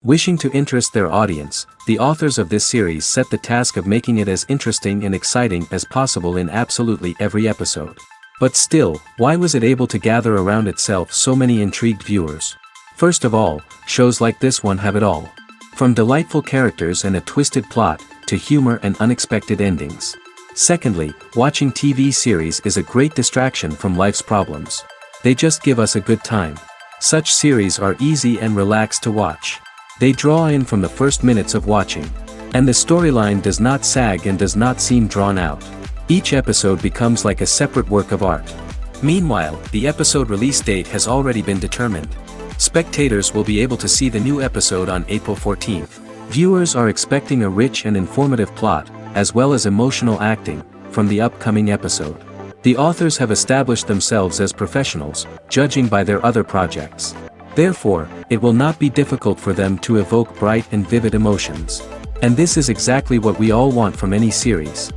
Wishing to interest their audience, the authors of this series set the task of making it as interesting and exciting as possible in absolutely every episode. But still, why was it able to gather around itself so many intrigued viewers? First of all, shows like this one have it all. From delightful characters and a twisted plot, to humor and unexpected endings. Secondly, watching TV series is a great distraction from life's problems. They just give us a good time. Such series are easy and relaxed to watch. They draw in from the first minutes of watching. And the storyline does not sag and does not seem drawn out. Each episode becomes like a separate work of art. Meanwhile, the episode release date has already been determined. Spectators will be able to see the new episode on April 14th. Viewers are expecting a rich and informative plot, as well as emotional acting, from the upcoming episode. The authors have established themselves as professionals, judging by their other projects. Therefore, it will not be difficult for them to evoke bright and vivid emotions. And this is exactly what we all want from any series.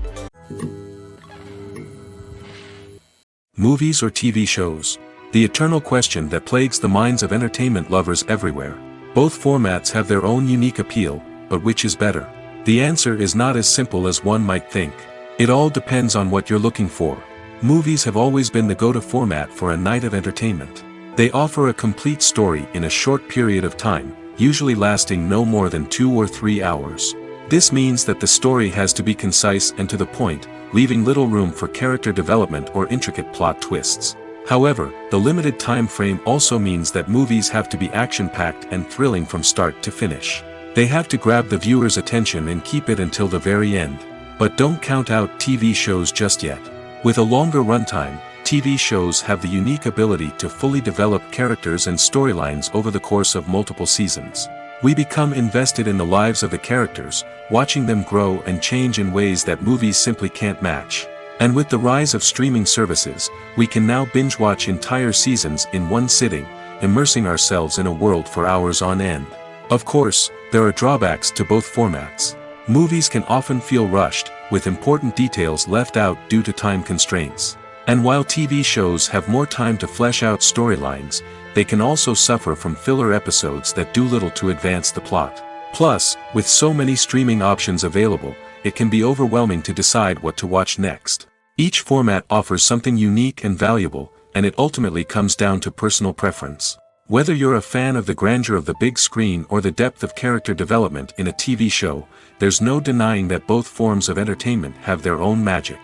Movies or TV shows? The eternal question that plagues the minds of entertainment lovers everywhere. Both formats have their own unique appeal, but which is better? The answer is not as simple as one might think. It all depends on what you're looking for. Movies have always been the go-to format for a night of entertainment. They offer a complete story in a short period of time, usually lasting no more than 2 or 3 hours. This means that the story has to be concise and to the point, leaving little room for character development or intricate plot twists. However, the limited time frame also means that movies have to be action-packed and thrilling from start to finish. They have to grab the viewer's attention and keep it until the very end. But don't count out TV shows just yet. With a longer runtime, TV shows have the unique ability to fully develop characters and storylines over the course of multiple seasons. We become invested in the lives of the characters, watching them grow and change in ways that movies simply can't match. And with the rise of streaming services, we can now binge-watch entire seasons in one sitting, immersing ourselves in a world for hours on end. Of course, there are drawbacks to both formats. Movies can often feel rushed, with important details left out due to time constraints. And while TV shows have more time to flesh out storylines, they can also suffer from filler episodes that do little to advance the plot. Plus, with so many streaming options available, it can be overwhelming to decide what to watch next. Each format offers something unique and valuable, and it ultimately comes down to personal preference. Whether you're a fan of the grandeur of the big screen or the depth of character development in a TV show, there's no denying that both forms of entertainment have their own magic.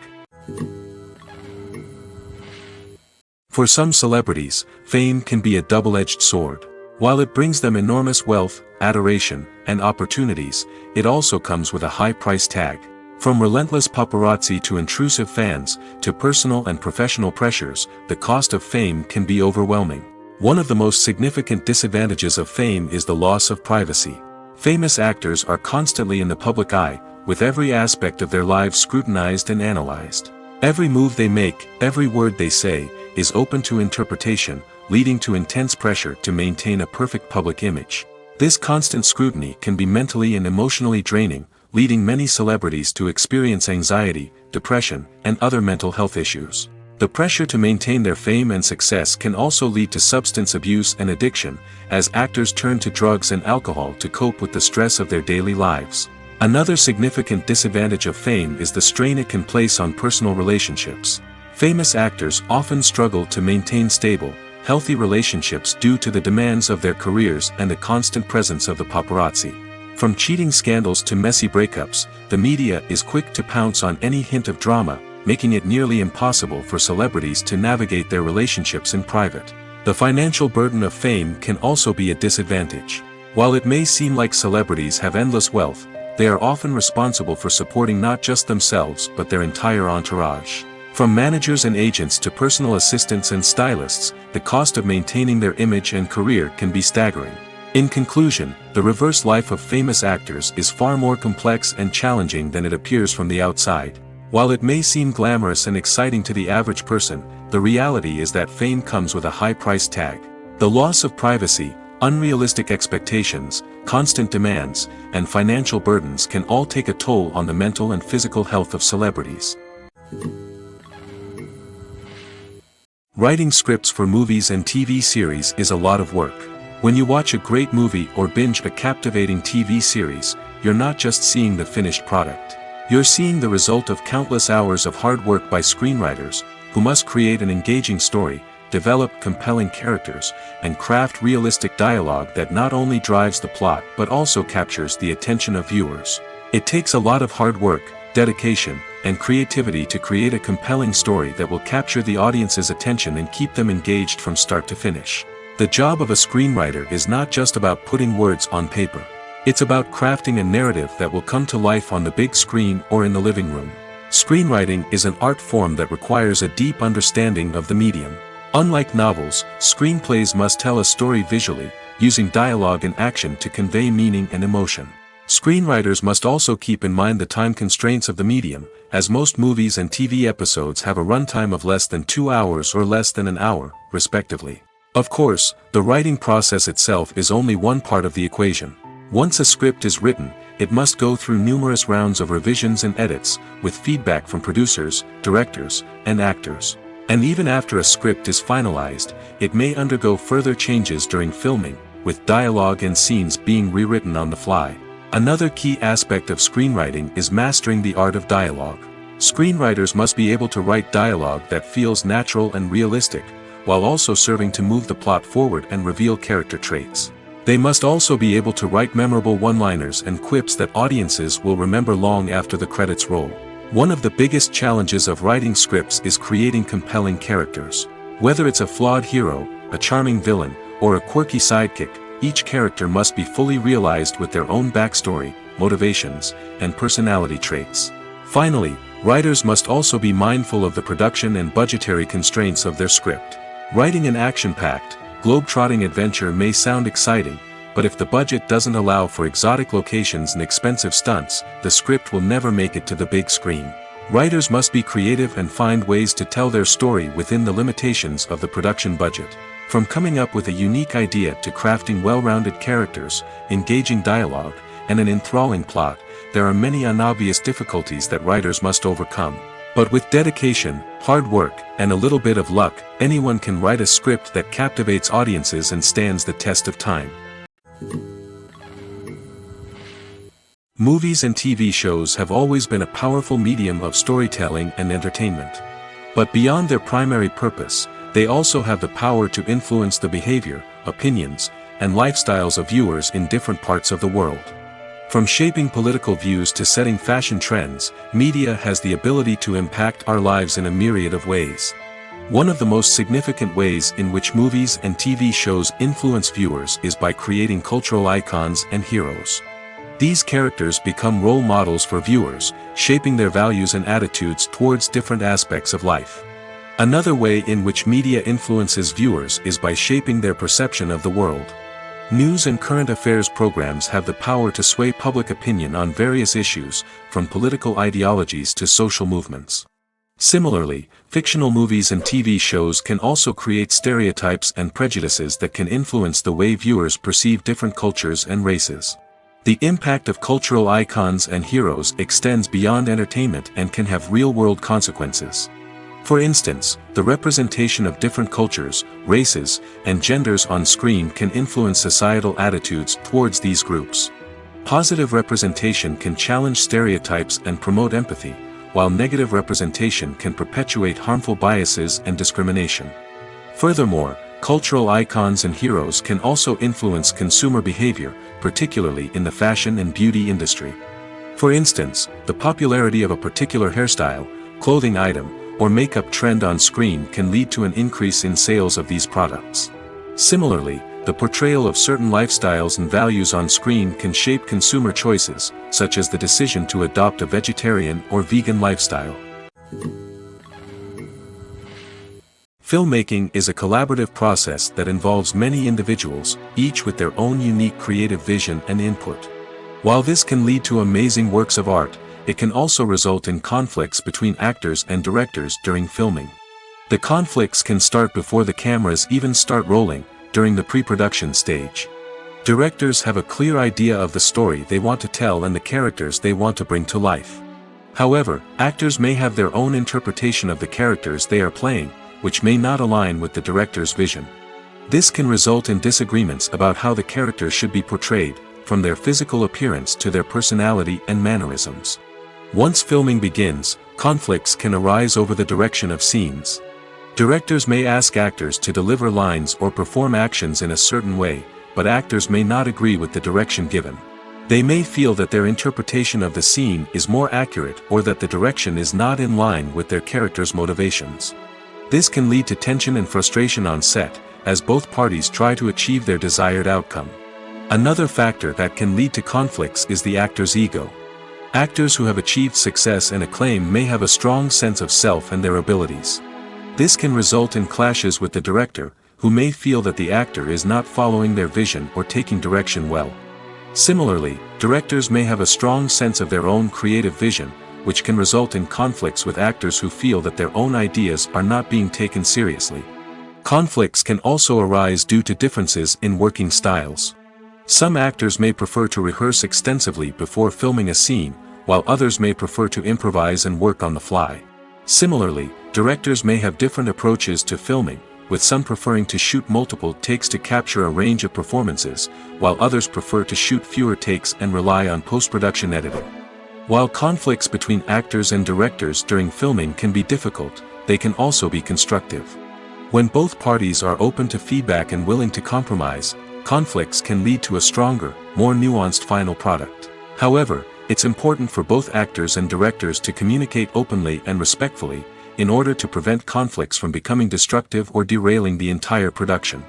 For some celebrities, fame can be a double-edged sword. While it brings them enormous wealth, adoration, and opportunities, it also comes with a high price tag. From relentless paparazzi to intrusive fans, to personal and professional pressures, the cost of fame can be overwhelming. One of the most significant disadvantages of fame is the loss of privacy. Famous actors are constantly in the public eye, with every aspect of their lives scrutinized and analyzed. Every move they make, every word they say, is open to interpretation, leading to intense pressure to maintain a perfect public image. This constant scrutiny can be mentally and emotionally draining, leading many celebrities to experience anxiety, depression, and other mental health issues. The pressure to maintain their fame and success can also lead to substance abuse and addiction, as actors turn to drugs and alcohol to cope with the stress of their daily lives. Another significant disadvantage of fame is the strain it can place on personal relationships. Famous actors often struggle to maintain stable, healthy relationships due to the demands of their careers and the constant presence of the paparazzi. From cheating scandals to messy breakups, the media is quick to pounce on any hint of drama, making it nearly impossible for celebrities to navigate their relationships in private. The financial burden of fame can also be a disadvantage. While it may seem like celebrities have endless wealth, they are often responsible for supporting not just themselves but their entire entourage. From managers and agents to personal assistants and stylists, the cost of maintaining their image and career can be staggering. In conclusion, the reverse life of famous actors is far more complex and challenging than it appears from the outside. While it may seem glamorous and exciting to the average person, the reality is that fame comes with a high price tag. The loss of privacy, unrealistic expectations, constant demands, and financial burdens can all take a toll on the mental and physical health of celebrities. Writing scripts for movies and TV series is a lot of work. When you watch a great movie or binge a captivating TV series, you're not just seeing the finished product. You're seeing the result of countless hours of hard work by screenwriters, who must create an engaging story, develop compelling characters, and craft realistic dialogue that not only drives the plot but also captures the attention of viewers. It takes a lot of hard work, dedication, and creativity to create a compelling story that will capture the audience's attention and keep them engaged from start to finish. The job of a screenwriter is not just about putting words on paper. It's about crafting a narrative that will come to life on the big screen or in the living room. Screenwriting is an art form that requires a deep understanding of the medium. Unlike novels, screenplays must tell a story visually, using dialogue and action to convey meaning and emotion. Screenwriters must also keep in mind the time constraints of the medium, as most movies and TV episodes have a runtime of less than 2 hours or less than an hour, respectively. Of course, the writing process itself is only one part of the equation. Once a script is written, it must go through numerous rounds of revisions and edits, with feedback from producers, directors, and actors. And even after a script is finalized, it may undergo further changes during filming, with dialogue and scenes being rewritten on the fly. Another key aspect of screenwriting is mastering the art of dialogue. Screenwriters must be able to write dialogue that feels natural and realistic, while also serving to move the plot forward and reveal character traits. They must also be able to write memorable one-liners and quips that audiences will remember long after the credits roll. One of the biggest challenges of writing scripts is creating compelling characters. Whether it's a flawed hero, a charming villain, or a quirky sidekick, each character must be fully realized with their own backstory, motivations, and personality traits. Finally, writers must also be mindful of the production and budgetary constraints of their script. Writing an action-packed, globe-trotting adventure may sound exciting, but if the budget doesn't allow for exotic locations and expensive stunts, the script will never make it to the big screen. Writers must be creative and find ways to tell their story within the limitations of the production budget. From coming up with a unique idea to crafting well-rounded characters, engaging dialogue, and an enthralling plot, there are many unobvious difficulties that writers must overcome. But with dedication, hard work, and a little bit of luck, anyone can write a script that captivates audiences and stands the test of time. Movies and TV shows have always been a powerful medium of storytelling and entertainment. But beyond their primary purpose, they also have the power to influence the behavior, opinions, and lifestyles of viewers in different parts of the world. From shaping political views to setting fashion trends, media has the ability to impact our lives in a myriad of ways. One of the most significant ways in which movies and TV shows influence viewers is by creating cultural icons and heroes. These characters become role models for viewers, shaping their values and attitudes towards different aspects of life. Another way in which media influences viewers is by shaping their perception of the world. News and current affairs programs have the power to sway public opinion on various issues, from political ideologies to social movements. Similarly, fictional movies and TV shows can also create stereotypes and prejudices that can influence the way viewers perceive different cultures and races. The impact of cultural icons and heroes extends beyond entertainment and can have real-world consequences. For instance, the representation of different cultures, races, and genders on screen can influence societal attitudes towards these groups. Positive representation can challenge stereotypes and promote empathy, while negative representation can perpetuate harmful biases and discrimination. Furthermore, cultural icons and heroes can also influence consumer behavior, particularly in the fashion and beauty industry. For instance, the popularity of a particular hairstyle, clothing item, or makeup trend on screen can lead to an increase in sales of these products. Similarly, the portrayal of certain lifestyles and values on screen can shape consumer choices, such as the decision to adopt a vegetarian or vegan lifestyle. Filmmaking is a collaborative process that involves many individuals, each with their own unique creative vision and input. While this can lead to amazing works of art, it can also result in conflicts between actors and directors during filming. The conflicts can start before the cameras even start rolling, during the pre-production stage. Directors have a clear idea of the story they want to tell and the characters they want to bring to life. However, actors may have their own interpretation of the characters they are playing, which may not align with the director's vision. This can result in disagreements about how the character should be portrayed, from their physical appearance to their personality and mannerisms. Once filming begins, conflicts can arise over the direction of scenes. Directors may ask actors to deliver lines or perform actions in a certain way, but actors may not agree with the direction given. They may feel that their interpretation of the scene is more accurate or that the direction is not in line with their character's motivations. This can lead to tension and frustration on set, as both parties try to achieve their desired outcome. Another factor that can lead to conflicts is the actor's ego. Actors who have achieved success and acclaim may have a strong sense of self and their abilities. This can result in clashes with the director, who may feel that the actor is not following their vision or taking direction well. Similarly, directors may have a strong sense of their own creative vision, which can result in conflicts with actors who feel that their own ideas are not being taken seriously. Conflicts can also arise due to differences in working styles. Some actors may prefer to rehearse extensively before filming a scene, while others may prefer to improvise and work on the fly. Similarly, directors may have different approaches to filming, with some preferring to shoot multiple takes to capture a range of performances, while others prefer to shoot fewer takes and rely on post-production editing. While conflicts between actors and directors during filming can be difficult, they can also be constructive. When both parties are open to feedback and willing to compromise, conflicts can lead to a stronger, more nuanced final product. However, it's important for both actors and directors to communicate openly and respectfully, in order to prevent conflicts from becoming destructive or derailing the entire production.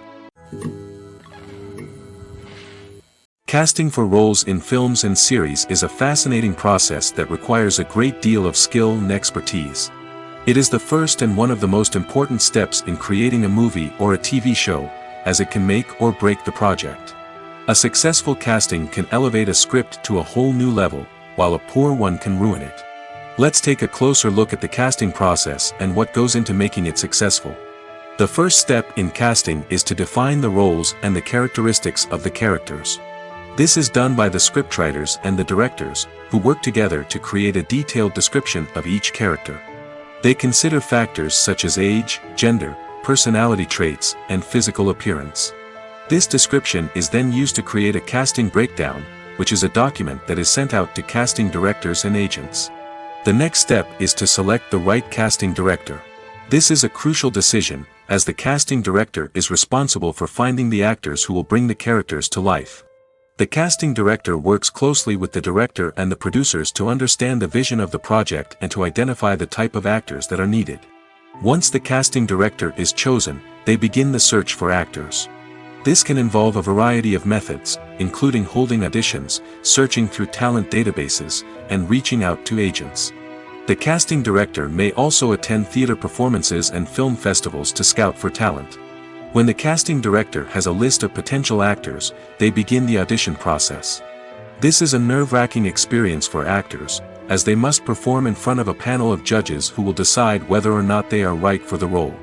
Casting for roles in films and series is a fascinating process that requires a great deal of skill and expertise. It is the first and one of the most important steps in creating a movie or a TV show, as it can make or break the project. A successful casting can elevate a script to a whole new level, while a poor one can ruin it. Let's take a closer look at the casting process and what goes into making it successful. The first step in casting is to define the roles and the characteristics of the characters. This is done by the scriptwriters and the directors, who work together to create a detailed description of each character. They consider factors such as age, gender, personality traits, and physical appearance. This description is then used to create a casting breakdown, which is a document that is sent out to casting directors and agents. The next step is to select the right casting director. This is a crucial decision, as the casting director is responsible for finding the actors who will bring the characters to life. The casting director works closely with the director and the producers to understand the vision of the project and to identify the type of actors that are needed. Once the casting director is chosen, they begin the search for actors. This can involve a variety of methods, including holding auditions, searching through talent databases, and reaching out to agents. The casting director may also attend theater performances and film festivals to scout for talent. When the casting director has a list of potential actors, they begin the audition process. This is a nerve-wracking experience for actors, as they must perform in front of a panel of judges who will decide whether or not they are right for the role.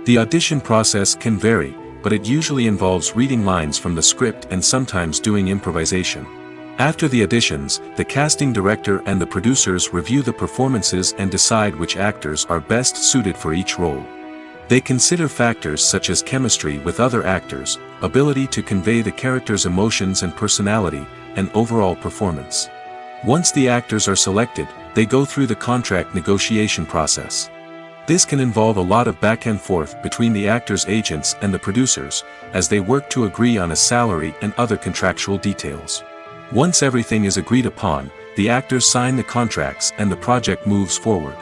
The audition process can vary, but it usually involves reading lines from the script and sometimes doing improvisation. After the auditions, the casting director and the producers review the performances and decide which actors are best suited for each role. They consider factors such as chemistry with other actors, ability to convey the character's emotions and personality, and overall performance. Once the actors are selected, they go through the contract negotiation process. This can involve a lot of back and forth between the actors' agents and the producers, as they work to agree on a salary and other contractual details. Once everything is agreed upon, the actors sign the contracts and the project moves forward.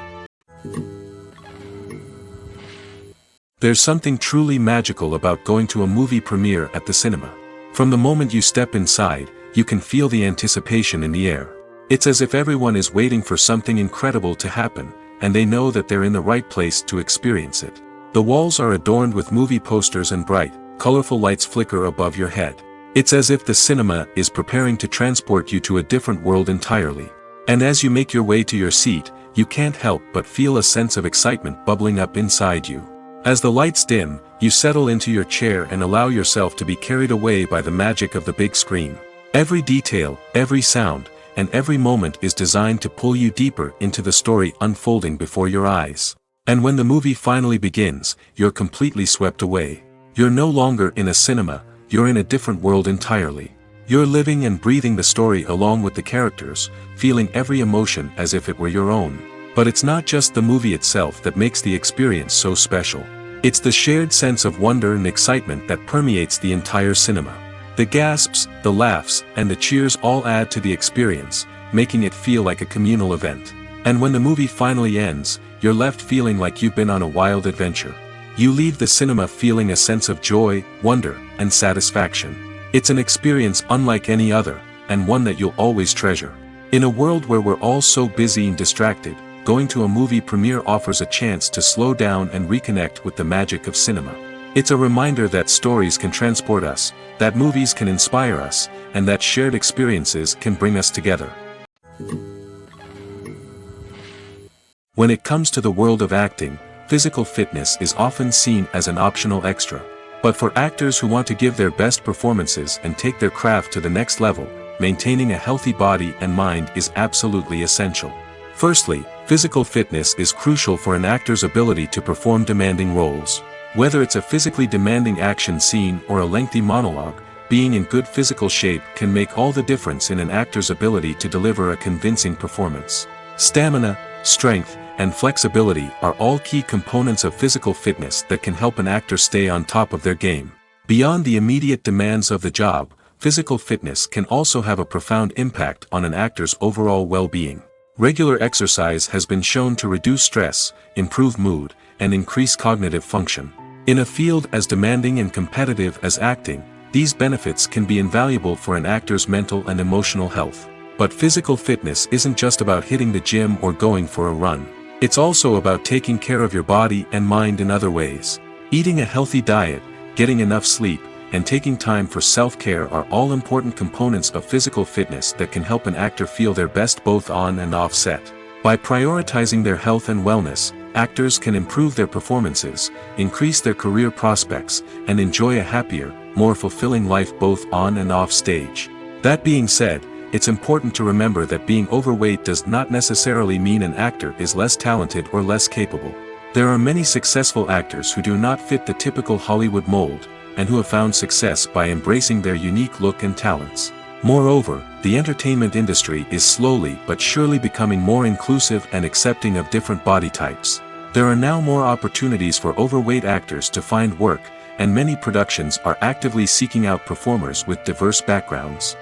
There's something truly magical about going to a movie premiere at the cinema. From the moment you step inside, you can feel the anticipation in the air. It's as if everyone is waiting for something incredible to happen, and they know that they're in the right place to experience it. The walls are adorned with movie posters and bright, colorful lights flicker above your head. It's as if the cinema is preparing to transport you to a different world entirely. And as you make your way to your seat, you can't help but feel a sense of excitement bubbling up inside you. As the lights dim, you settle into your chair and allow yourself to be carried away by the magic of the big screen. Every detail, every sound, and every moment is designed to pull you deeper into the story unfolding before your eyes. And when the movie finally begins, you're completely swept away. You're no longer in a cinema, you're in a different world entirely. You're living and breathing the story along with the characters, feeling every emotion as if it were your own. But it's not just the movie itself that makes the experience so special. It's the shared sense of wonder and excitement that permeates the entire cinema. The gasps, the laughs, and the cheers all add to the experience, making it feel like a communal event. And when the movie finally ends, you're left feeling like you've been on a wild adventure. You leave the cinema feeling a sense of joy, wonder, and satisfaction. It's an experience unlike any other, and one that you'll always treasure. In a world where we're all so busy and distracted, going to a movie premiere offers a chance to slow down and reconnect with the magic of cinema. It's a reminder that stories can transport us, that movies can inspire us, and that shared experiences can bring us together. When it comes to the world of acting, physical fitness is often seen as an optional extra. But for actors who want to give their best performances and take their craft to the next level, maintaining a healthy body and mind is absolutely essential. Firstly, physical fitness is crucial for an actor's ability to perform demanding roles. Whether it's a physically demanding action scene or a lengthy monologue, being in good physical shape can make all the difference in an actor's ability to deliver a convincing performance. Stamina, strength, and flexibility are all key components of physical fitness that can help an actor stay on top of their game. Beyond the immediate demands of the job, physical fitness can also have a profound impact on an actor's overall well-being. Regular exercise has been shown to reduce stress, improve mood, and increase cognitive function. In a field as demanding and competitive as acting, these benefits can be invaluable for an actor's mental and emotional health. But physical fitness isn't just about hitting the gym or going for a run. It's also about taking care of your body and mind in other ways. Eating a healthy diet, getting enough sleep, and taking time for self-care are all important components of physical fitness that can help an actor feel their best both on and off set. By prioritizing their health and wellness, actors can improve their performances, increase their career prospects, and enjoy a happier, more fulfilling life both on and off stage. That being said, it's important to remember that being overweight does not necessarily mean an actor is less talented or less capable. There are many successful actors who do not fit the typical Hollywood mold, and who have found success by embracing their unique look and talents. Moreover, the entertainment industry is slowly but surely becoming more inclusive and accepting of different body types. There are now more opportunities for overweight actors to find work, and many productions are actively seeking out performers with diverse backgrounds.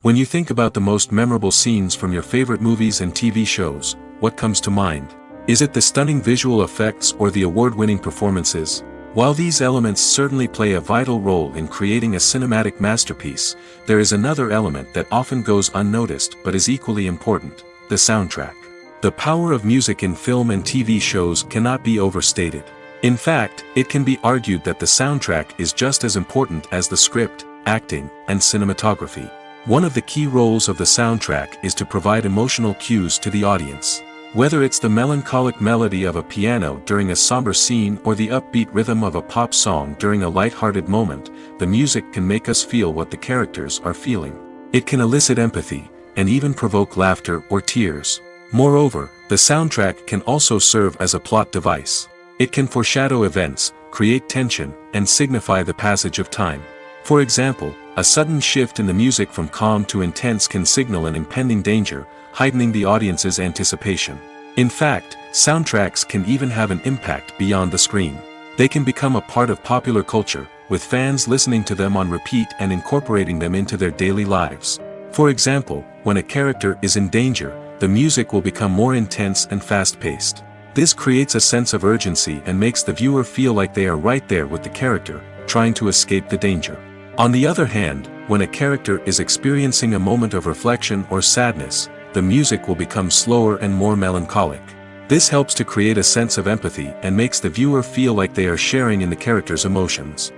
When you think about the most memorable scenes from your favorite movies and TV shows, what comes to mind? Is it the stunning visual effects or the award-winning performances? While these elements certainly play a vital role in creating a cinematic masterpiece, there is another element that often goes unnoticed but is equally important: the soundtrack. The power of music in film and TV shows cannot be overstated. In fact, it can be argued that the soundtrack is just as important as the script, acting, and cinematography. One of the key roles of the soundtrack is to provide emotional cues to the audience. Whether it's the melancholic melody of a piano during a somber scene or the upbeat rhythm of a pop song during a light-hearted moment, the music can make us feel what the characters are feeling. It can elicit empathy, and even provoke laughter or tears. Moreover, the soundtrack can also serve as a plot device. It can foreshadow events, create tension, and signify the passage of time. For example, a sudden shift in the music from calm to intense can signal an impending danger, heightening the audience's anticipation. In fact, soundtracks can even have an impact beyond the screen. They can become a part of popular culture, with fans listening to them on repeat and incorporating them into their daily lives. For example, when a character is in danger, the music will become more intense and fast-paced. This creates a sense of urgency and makes the viewer feel like they are right there with the character, trying to escape the danger. On the other hand, when a character is experiencing a moment of reflection or sadness, the music will become slower and more melancholic. This helps to create a sense of empathy and makes the viewer feel like they are sharing in the character's emotions.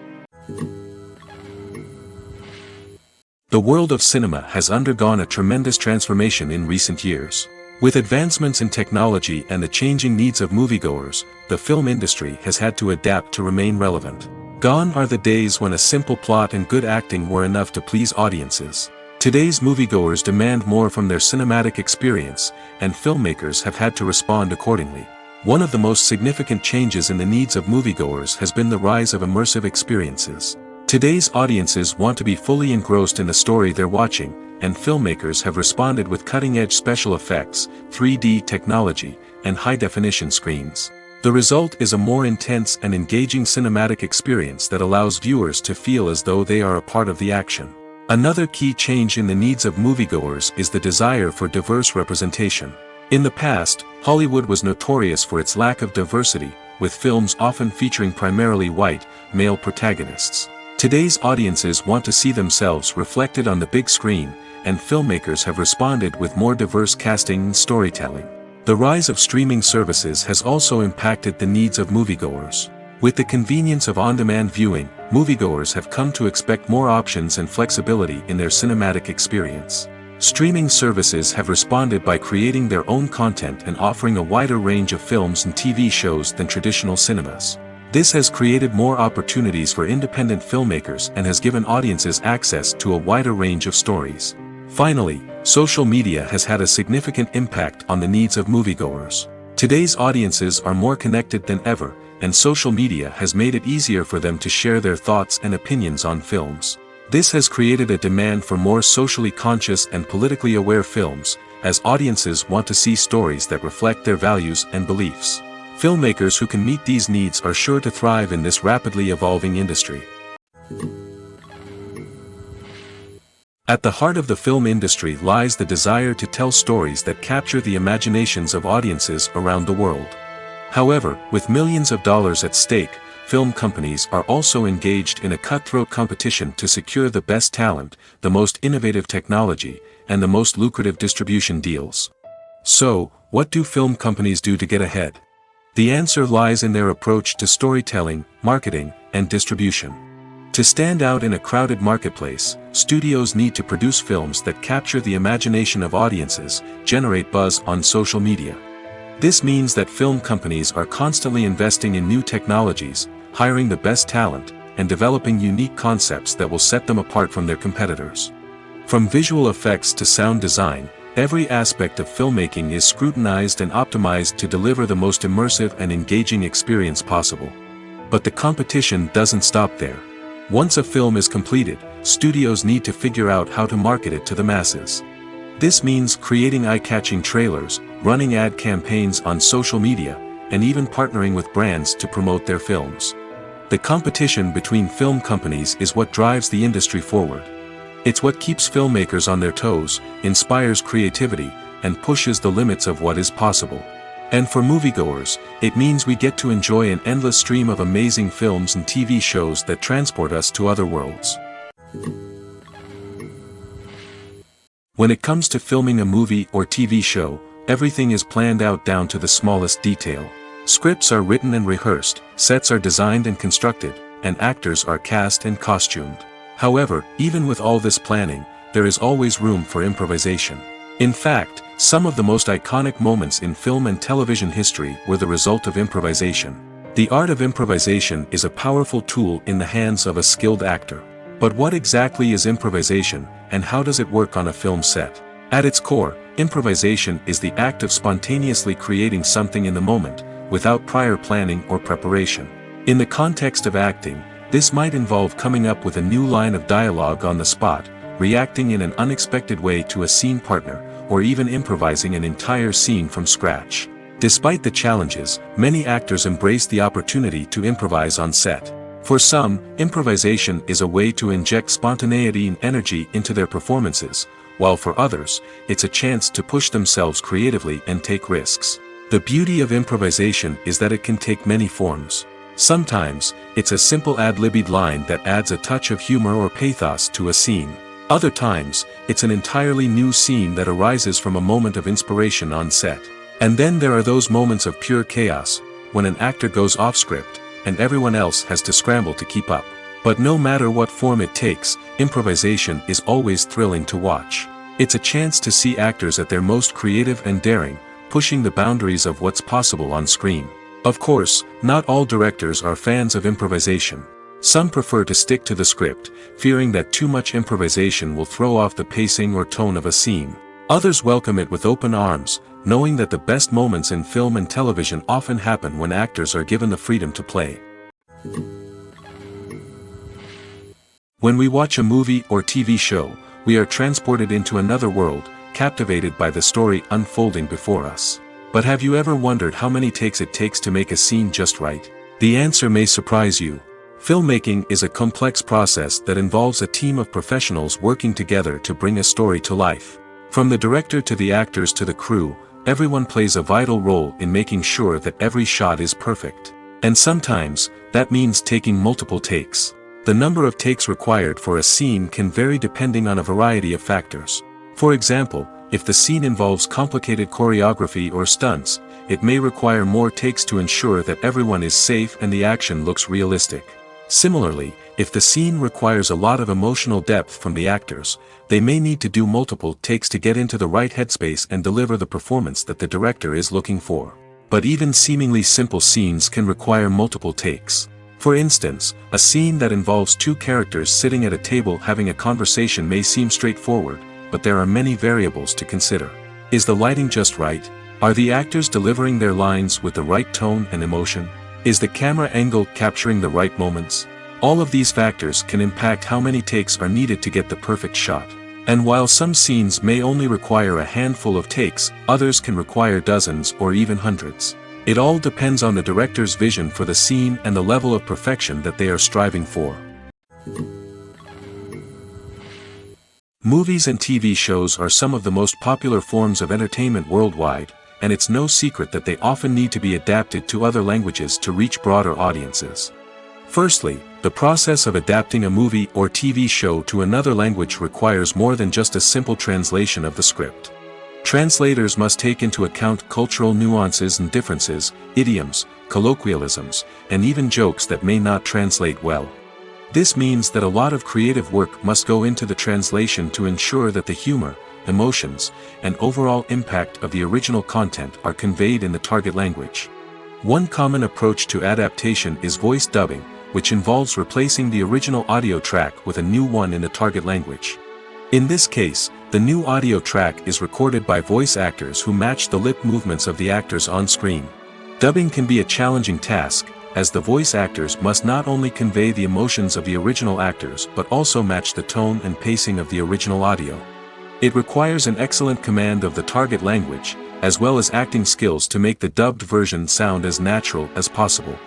The world of cinema has undergone a tremendous transformation in recent years. With advancements in technology and the changing needs of moviegoers, the film industry has had to adapt to remain relevant. Gone are the days when a simple plot and good acting were enough to please audiences. Today's moviegoers demand more from their cinematic experience, and filmmakers have had to respond accordingly. One of the most significant changes in the needs of moviegoers has been the rise of immersive experiences. Today's audiences want to be fully engrossed in the story they're watching, and filmmakers have responded with cutting-edge special effects, 3D technology, and high-definition screens. The result is a more intense and engaging cinematic experience that allows viewers to feel as though they are a part of the action. Another key change in the needs of moviegoers is the desire for diverse representation. In the past, Hollywood was notorious for its lack of diversity, with films often featuring primarily white, male protagonists. Today's audiences want to see themselves reflected on the big screen, and filmmakers have responded with more diverse casting and storytelling. The rise of streaming services has also impacted the needs of moviegoers. With the convenience of on-demand viewing, moviegoers have come to expect more options and flexibility in their cinematic experience. Streaming services have responded by creating their own content and offering a wider range of films and TV shows than traditional cinemas. This has created more opportunities for independent filmmakers and has given audiences access to a wider range of stories. Finally, social media has had a significant impact on the needs of moviegoers. Today's audiences are more connected than ever, and social media has made it easier for them to share their thoughts and opinions on films. This has created a demand for more socially conscious and politically aware films, as audiences want to see stories that reflect their values and beliefs. Filmmakers who can meet these needs are sure to thrive in this rapidly evolving industry. At the heart of the film industry lies the desire to tell stories that capture the imaginations of audiences around the world. However, with millions of dollars at stake, film companies are also engaged in a cutthroat competition to secure the best talent, the most innovative technology, and the most lucrative distribution deals. So, what do film companies do to get ahead? The answer lies in their approach to storytelling, marketing, and distribution. To stand out in a crowded marketplace, studios need to produce films that capture the imagination of audiences, generate buzz on social media. This means that film companies are constantly investing in new technologies, hiring the best talent, and developing unique concepts that will set them apart from their competitors. From visual effects to sound design, every aspect of filmmaking is scrutinized and optimized to deliver the most immersive and engaging experience possible. But the competition doesn't stop there. Once a film is completed, studios need to figure out how to market it to the masses. This means creating eye-catching trailers, running ad campaigns on social media, and even partnering with brands to promote their films. The competition between film companies is what drives the industry forward. It's what keeps filmmakers on their toes, inspires creativity, and pushes the limits of what is possible. And for moviegoers, it means we get to enjoy an endless stream of amazing films and TV shows that transport us to other worlds. When it comes to filming a movie or TV show, everything is planned out down to the smallest detail. Scripts are written and rehearsed, sets are designed and constructed, and actors are cast and costumed. However, even with all this planning, there is always room for improvisation. In fact, some of the most iconic moments in film and television history were the result of improvisation. The art of improvisation is a powerful tool in the hands of a skilled actor. But what exactly is improvisation, and how does it work on a film set? At its core, improvisation is the act of spontaneously creating something in the moment, without prior planning or preparation. In the context of acting, this might involve coming up with a new line of dialogue on the spot, reacting in an unexpected way to a scene partner, or even improvising an entire scene from scratch. Despite the challenges, many actors embrace the opportunity to improvise on set. For some, improvisation is a way to inject spontaneity and energy into their performances, while for others, it's a chance to push themselves creatively and take risks. The beauty of improvisation is that it can take many forms. Sometimes, it's a simple ad-libbed line that adds a touch of humor or pathos to a scene. Other times, it's an entirely new scene that arises from a moment of inspiration on set. And then there are those moments of pure chaos, when an actor goes off script, and everyone else has to scramble to keep up. But no matter what form it takes, improvisation is always thrilling to watch. It's a chance to see actors at their most creative and daring, pushing the boundaries of what's possible on screen. Of course, not all directors are fans of improvisation. Some prefer to stick to the script, fearing that too much improvisation will throw off the pacing or tone of a scene. Others welcome it with open arms, knowing that the best moments in film and television often happen when actors are given the freedom to play. When we watch a movie or TV show, we are transported into another world, captivated by the story unfolding before us. But have you ever wondered how many takes it takes to make a scene just right? The answer may surprise you. Filmmaking is a complex process that involves a team of professionals working together to bring a story to life. From the director to the actors to the crew, everyone plays a vital role in making sure that every shot is perfect. And sometimes, that means taking multiple takes. The number of takes required for a scene can vary depending on a variety of factors. For example, if the scene involves complicated choreography or stunts, it may require more takes to ensure that everyone is safe and the action looks realistic. Similarly, if the scene requires a lot of emotional depth from the actors, they may need to do multiple takes to get into the right headspace and deliver the performance that the director is looking for. But even seemingly simple scenes can require multiple takes. For instance, a scene that involves two characters sitting at a table having a conversation may seem straightforward, but there are many variables to consider. Is the lighting just right? Are the actors delivering their lines with the right tone and emotion? Is the camera angle capturing the right moments? All of these factors can impact how many takes are needed to get the perfect shot. And while some scenes may only require a handful of takes, others can require dozens or even hundreds. It all depends on the director's vision for the scene and the level of perfection that they are striving for. Movies and TV shows are some of the most popular forms of entertainment worldwide, and it's no secret that they often need to be adapted to other languages to reach broader audiences. Firstly, the process of adapting a movie or TV show to another language requires more than just a simple translation of the script. Translators must take into account cultural nuances and differences, idioms, colloquialisms, and even jokes that may not translate well. This means that a lot of creative work must go into the translation to ensure that the humor, emotions, and overall impact of the original content are conveyed in the target language. One common approach to adaptation is voice dubbing, which involves replacing the original audio track with a new one in the target language. In this case, the new audio track is recorded by voice actors who match the lip movements of the actors on screen. Dubbing can be a challenging task, as the voice actors must not only convey the emotions of the original actors but also match the tone and pacing of the original audio. It requires an excellent command of the target language, as well as acting skills to make the dubbed version sound as natural as possible.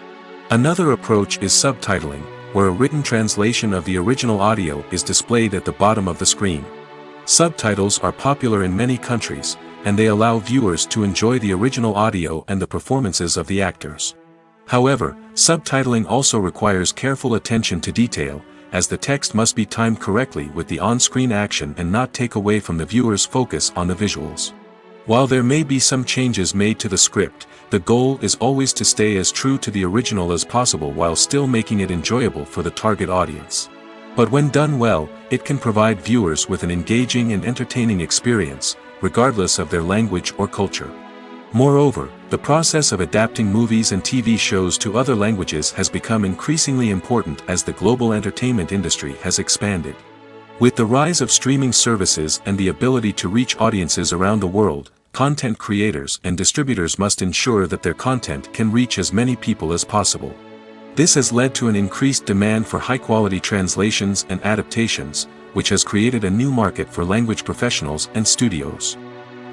Another approach is subtitling, where a written translation of the original audio is displayed at the bottom of the screen. Subtitles are popular in many countries, and they allow viewers to enjoy the original audio and the performances of the actors. However, subtitling also requires careful attention to detail, as the text must be timed correctly with the on-screen action and not take away from the viewer's focus on the visuals. While there may be some changes made to the script, the goal is always to stay as true to the original as possible while still making it enjoyable for the target audience. But when done well, it can provide viewers with an engaging and entertaining experience, regardless of their language or culture. Moreover, the process of adapting movies and TV shows to other languages has become increasingly important as the global entertainment industry has expanded. With the rise of streaming services and the ability to reach audiences around the world, content creators and distributors must ensure that their content can reach as many people as possible. This has led to an increased demand for high-quality translations and adaptations, which has created a new market for language professionals and studios.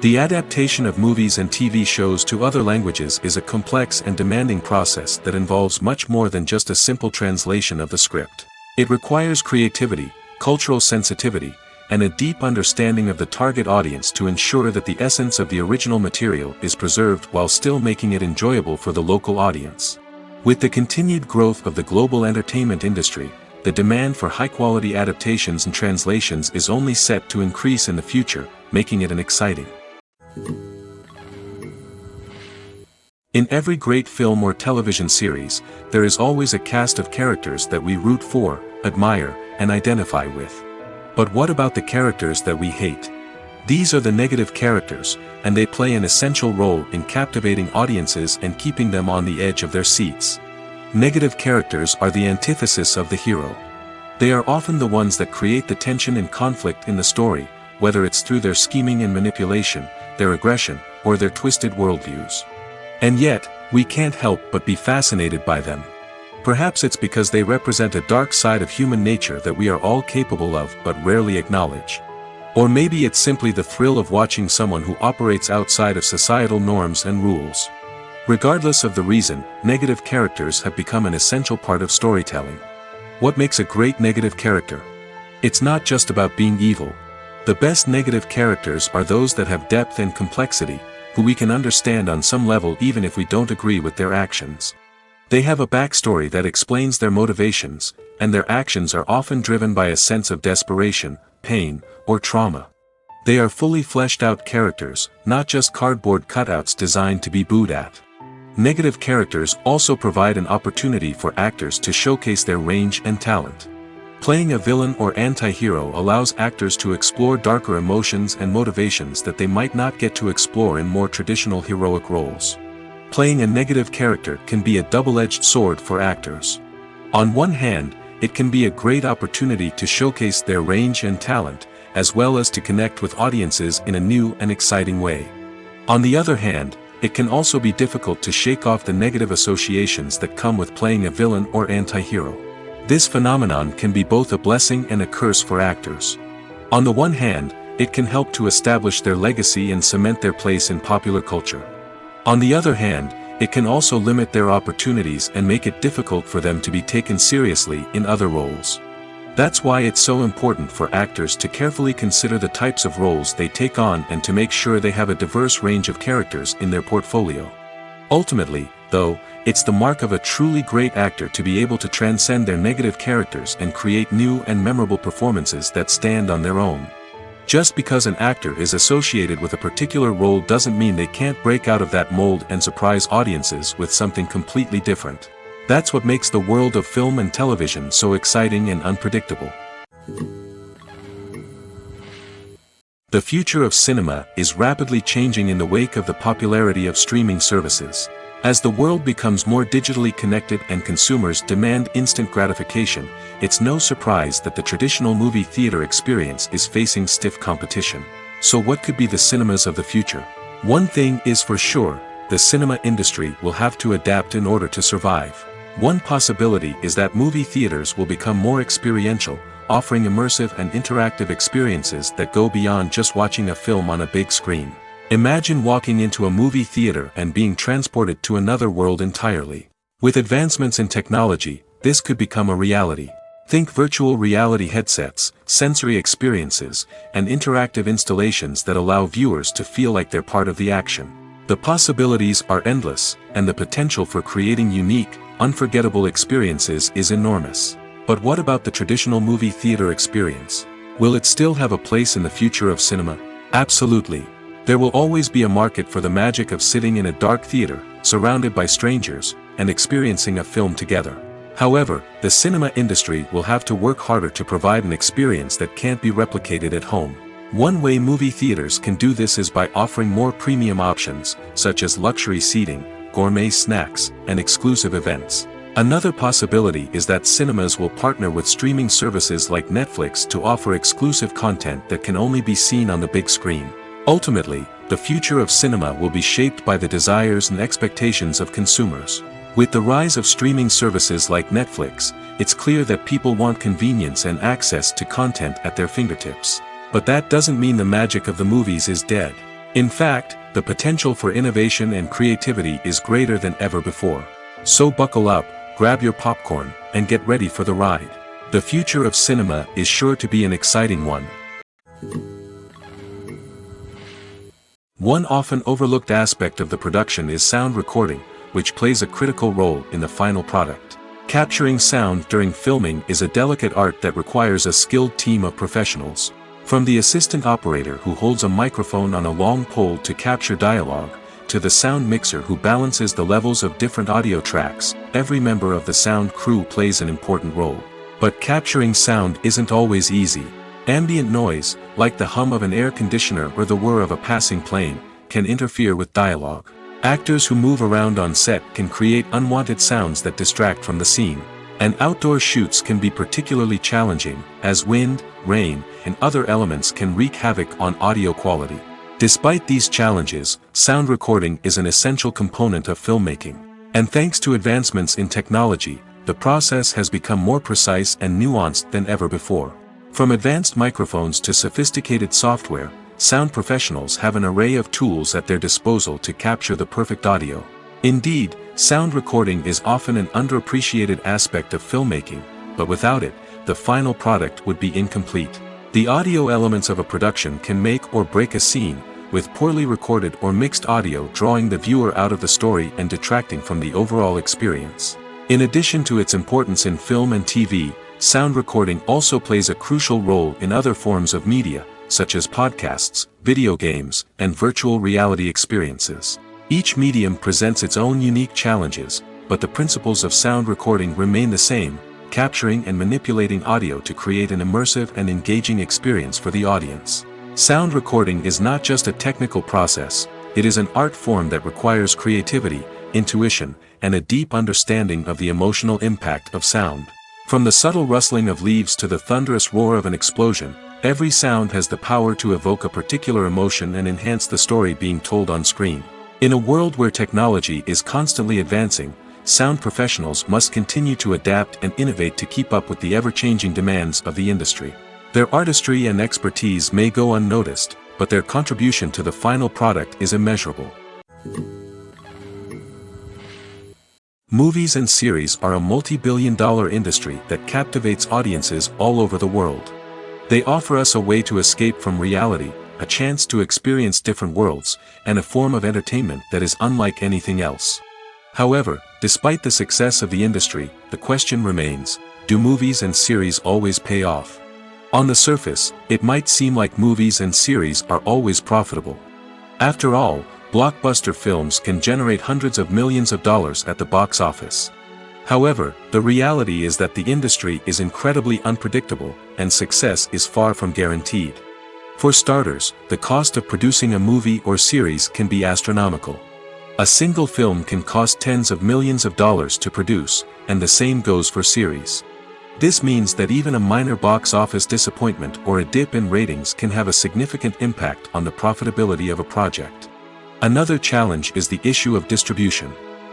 The adaptation of movies and TV shows to other languages is a complex and demanding process that involves much more than just a simple translation of the script. It requires creativity, cultural sensitivity, and a deep understanding of the target audience to ensure that the essence of the original material is preserved while still making it enjoyable for the local audience. With the continued growth of the global entertainment industry, the demand for high-quality adaptations and translations is only set to increase in the future, making it an exciting. In every great film or television series, there is always a cast of characters that we root for, admire, and identify with. But what about the characters that we hate? These are the negative characters, and they play an essential role in captivating audiences and keeping them on the edge of their seats. Negative characters are the antithesis of the hero. They are often the ones that create the tension and conflict in the story, whether it's through their scheming and manipulation, their aggression, or their twisted worldviews. And yet, we can't help but be fascinated by them. Perhaps it's because they represent a dark side of human nature that we are all capable of but rarely acknowledge. Or maybe it's simply the thrill of watching someone who operates outside of societal norms and rules. Regardless of the reason, negative characters have become an essential part of storytelling. What makes a great negative character? It's not just about being evil. The best negative characters are those that have depth and complexity, who we can understand on some level even if we don't agree with their actions. They have a backstory that explains their motivations, and their actions are often driven by a sense of desperation, pain, or trauma. They are fully fleshed out characters, not just cardboard cutouts designed to be booed at. Negative characters also provide an opportunity for actors to showcase their range and talent. Playing a villain or anti-hero allows actors to explore darker emotions and motivations that they might not get to explore in more traditional heroic roles. Playing a negative character can be a double-edged sword for actors. On one hand, it can be a great opportunity to showcase their range and talent, as well as to connect with audiences in a new and exciting way. On the other hand, it can also be difficult to shake off the negative associations that come with playing a villain or anti-hero. This phenomenon can be both a blessing and a curse for actors. On the one hand, it can help to establish their legacy and cement their place in popular culture. On the other hand, it can also limit their opportunities and make it difficult for them to be taken seriously in other roles. That's why it's so important for actors to carefully consider the types of roles they take on and to make sure they have a diverse range of characters in their portfolio. Ultimately, though, it's the mark of a truly great actor to be able to transcend their negative characters and create new and memorable performances that stand on their own. Just because an actor is associated with a particular role doesn't mean they can't break out of that mold and surprise audiences with something completely different. That's what makes the world of film and television so exciting and unpredictable. The future of cinema is rapidly changing in the wake of the popularity of streaming services. As the world becomes more digitally connected and consumers demand instant gratification, it's no surprise that the traditional movie theater experience is facing stiff competition. So what could be the cinemas of the future? One thing is for sure, the cinema industry will have to adapt in order to survive. One possibility is that movie theaters will become more experiential, offering immersive and interactive experiences that go beyond just watching a film on a big screen. Imagine walking into a movie theater and being transported to another world entirely. With advancements in technology, this could become a reality. Think virtual reality headsets, sensory experiences, and interactive installations that allow viewers to feel like they're part of the action. The possibilities are endless, and the potential for creating unique, unforgettable experiences is enormous. But what about the traditional movie theater experience? Will it still have a place in the future of cinema? Absolutely. There will always be a market for the magic of sitting in a dark theater, surrounded by strangers, and experiencing a film together. However, the cinema industry will have to work harder to provide an experience that can't be replicated at home. One way movie theaters can do this is by offering more premium options, such as luxury seating, gourmet snacks, and exclusive events. Another possibility is that cinemas will partner with streaming services like Netflix to offer exclusive content that can only be seen on the big screen. Ultimately, the future of cinema will be shaped by the desires and expectations of consumers. With the rise of streaming services like Netflix, it's clear that people want convenience and access to content at their fingertips. But that doesn't mean the magic of the movies is dead. In fact, the potential for innovation and creativity is greater than ever before. So buckle up, grab your popcorn, and get ready for the ride. The future of cinema is sure to be an exciting one. One often overlooked aspect of the production is sound recording, which plays a critical role in the final product. Capturing sound during filming is a delicate art that requires a skilled team of professionals. From the assistant operator who holds a microphone on a long pole to capture dialogue, to the sound mixer who balances the levels of different audio tracks, every member of the sound crew plays an important role. But capturing sound isn't always easy. Ambient noise, like the hum of an air conditioner or the whir of a passing plane, can interfere with dialogue. Actors who move around on set can create unwanted sounds that distract from the scene. And outdoor shoots can be particularly challenging, as wind, rain, and other elements can wreak havoc on audio quality. Despite these challenges, sound recording is an essential component of filmmaking. And thanks to advancements in technology, the process has become more precise and nuanced than ever before. From advanced microphones to sophisticated software, sound professionals have an array of tools at their disposal to capture the perfect audio. Indeed, sound recording is often an underappreciated aspect of filmmaking, but without it, the final product would be incomplete. The audio elements of a production can make or break a scene, with poorly recorded or mixed audio drawing the viewer out of the story and detracting from the overall experience. In addition to its importance in film and TV, sound recording also plays a crucial role in other forms of media, such as podcasts, video games, and virtual reality experiences. Each medium presents its own unique challenges, but the principles of sound recording remain the same, capturing and manipulating audio to create an immersive and engaging experience for the audience. Sound recording is not just a technical process, it is an art form that requires creativity, intuition, and a deep understanding of the emotional impact of sound. From the subtle rustling of leaves to the thunderous roar of an explosion, every sound has the power to evoke a particular emotion and enhance the story being told on screen. In a world where technology is constantly advancing, sound professionals must continue to adapt and innovate to keep up with the ever-changing demands of the industry. Their artistry and expertise may go unnoticed, but their contribution to the final product is immeasurable. Movies and series are a multi-billion-dollar industry that captivates audiences all over the world. They offer us a way to escape from reality, a chance to experience different worlds, and a form of entertainment that is unlike anything else. However, despite the success of the industry, the question remains, do movies and series always pay off? On the surface, it might seem like movies and series are always profitable. After all, blockbuster films can generate hundreds of millions of dollars at the box office. However, the reality is that the industry is incredibly unpredictable, and success is far from guaranteed. For starters, the cost of producing a movie or series can be astronomical. A single film can cost tens of millions of dollars to produce, and the same goes for series. This means that even a minor box office disappointment or a dip in ratings can have a significant impact on the profitability of a project. Another challenge is the issue of distribution.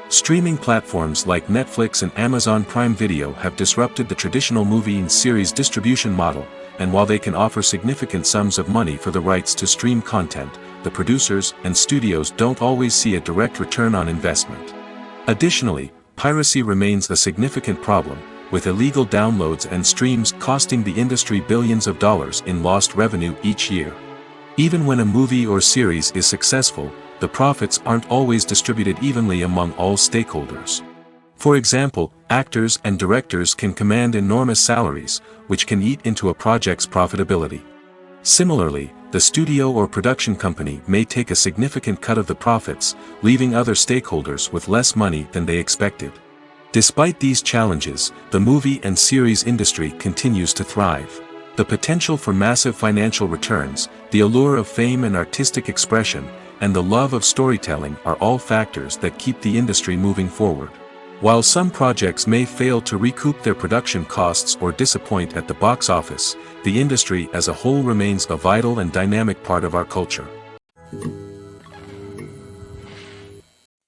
Streaming platforms like Netflix and Amazon Prime Video have disrupted the traditional movie and series distribution model, and while they can offer significant sums of money for the rights to stream content, the producers and studios don't always see a direct return on investment. Additionally, piracy remains a significant problem, with illegal downloads and streams costing the industry billions of dollars in lost revenue each year. Even when a movie or series is successful, the profits aren't always distributed evenly among all stakeholders. For example, actors and directors can command enormous salaries, which can eat into a project's profitability. Similarly, the studio or production company may take a significant cut of the profits, leaving other stakeholders with less money than they expected. Despite these challenges, the movie and series industry continues to thrive. The potential for massive financial returns, the allure of fame and artistic expression, and the love of storytelling are all factors that keep the industry moving forward. While some projects may fail to recoup their production costs or disappoint at the box office, the industry as a whole remains a vital and dynamic part of our culture.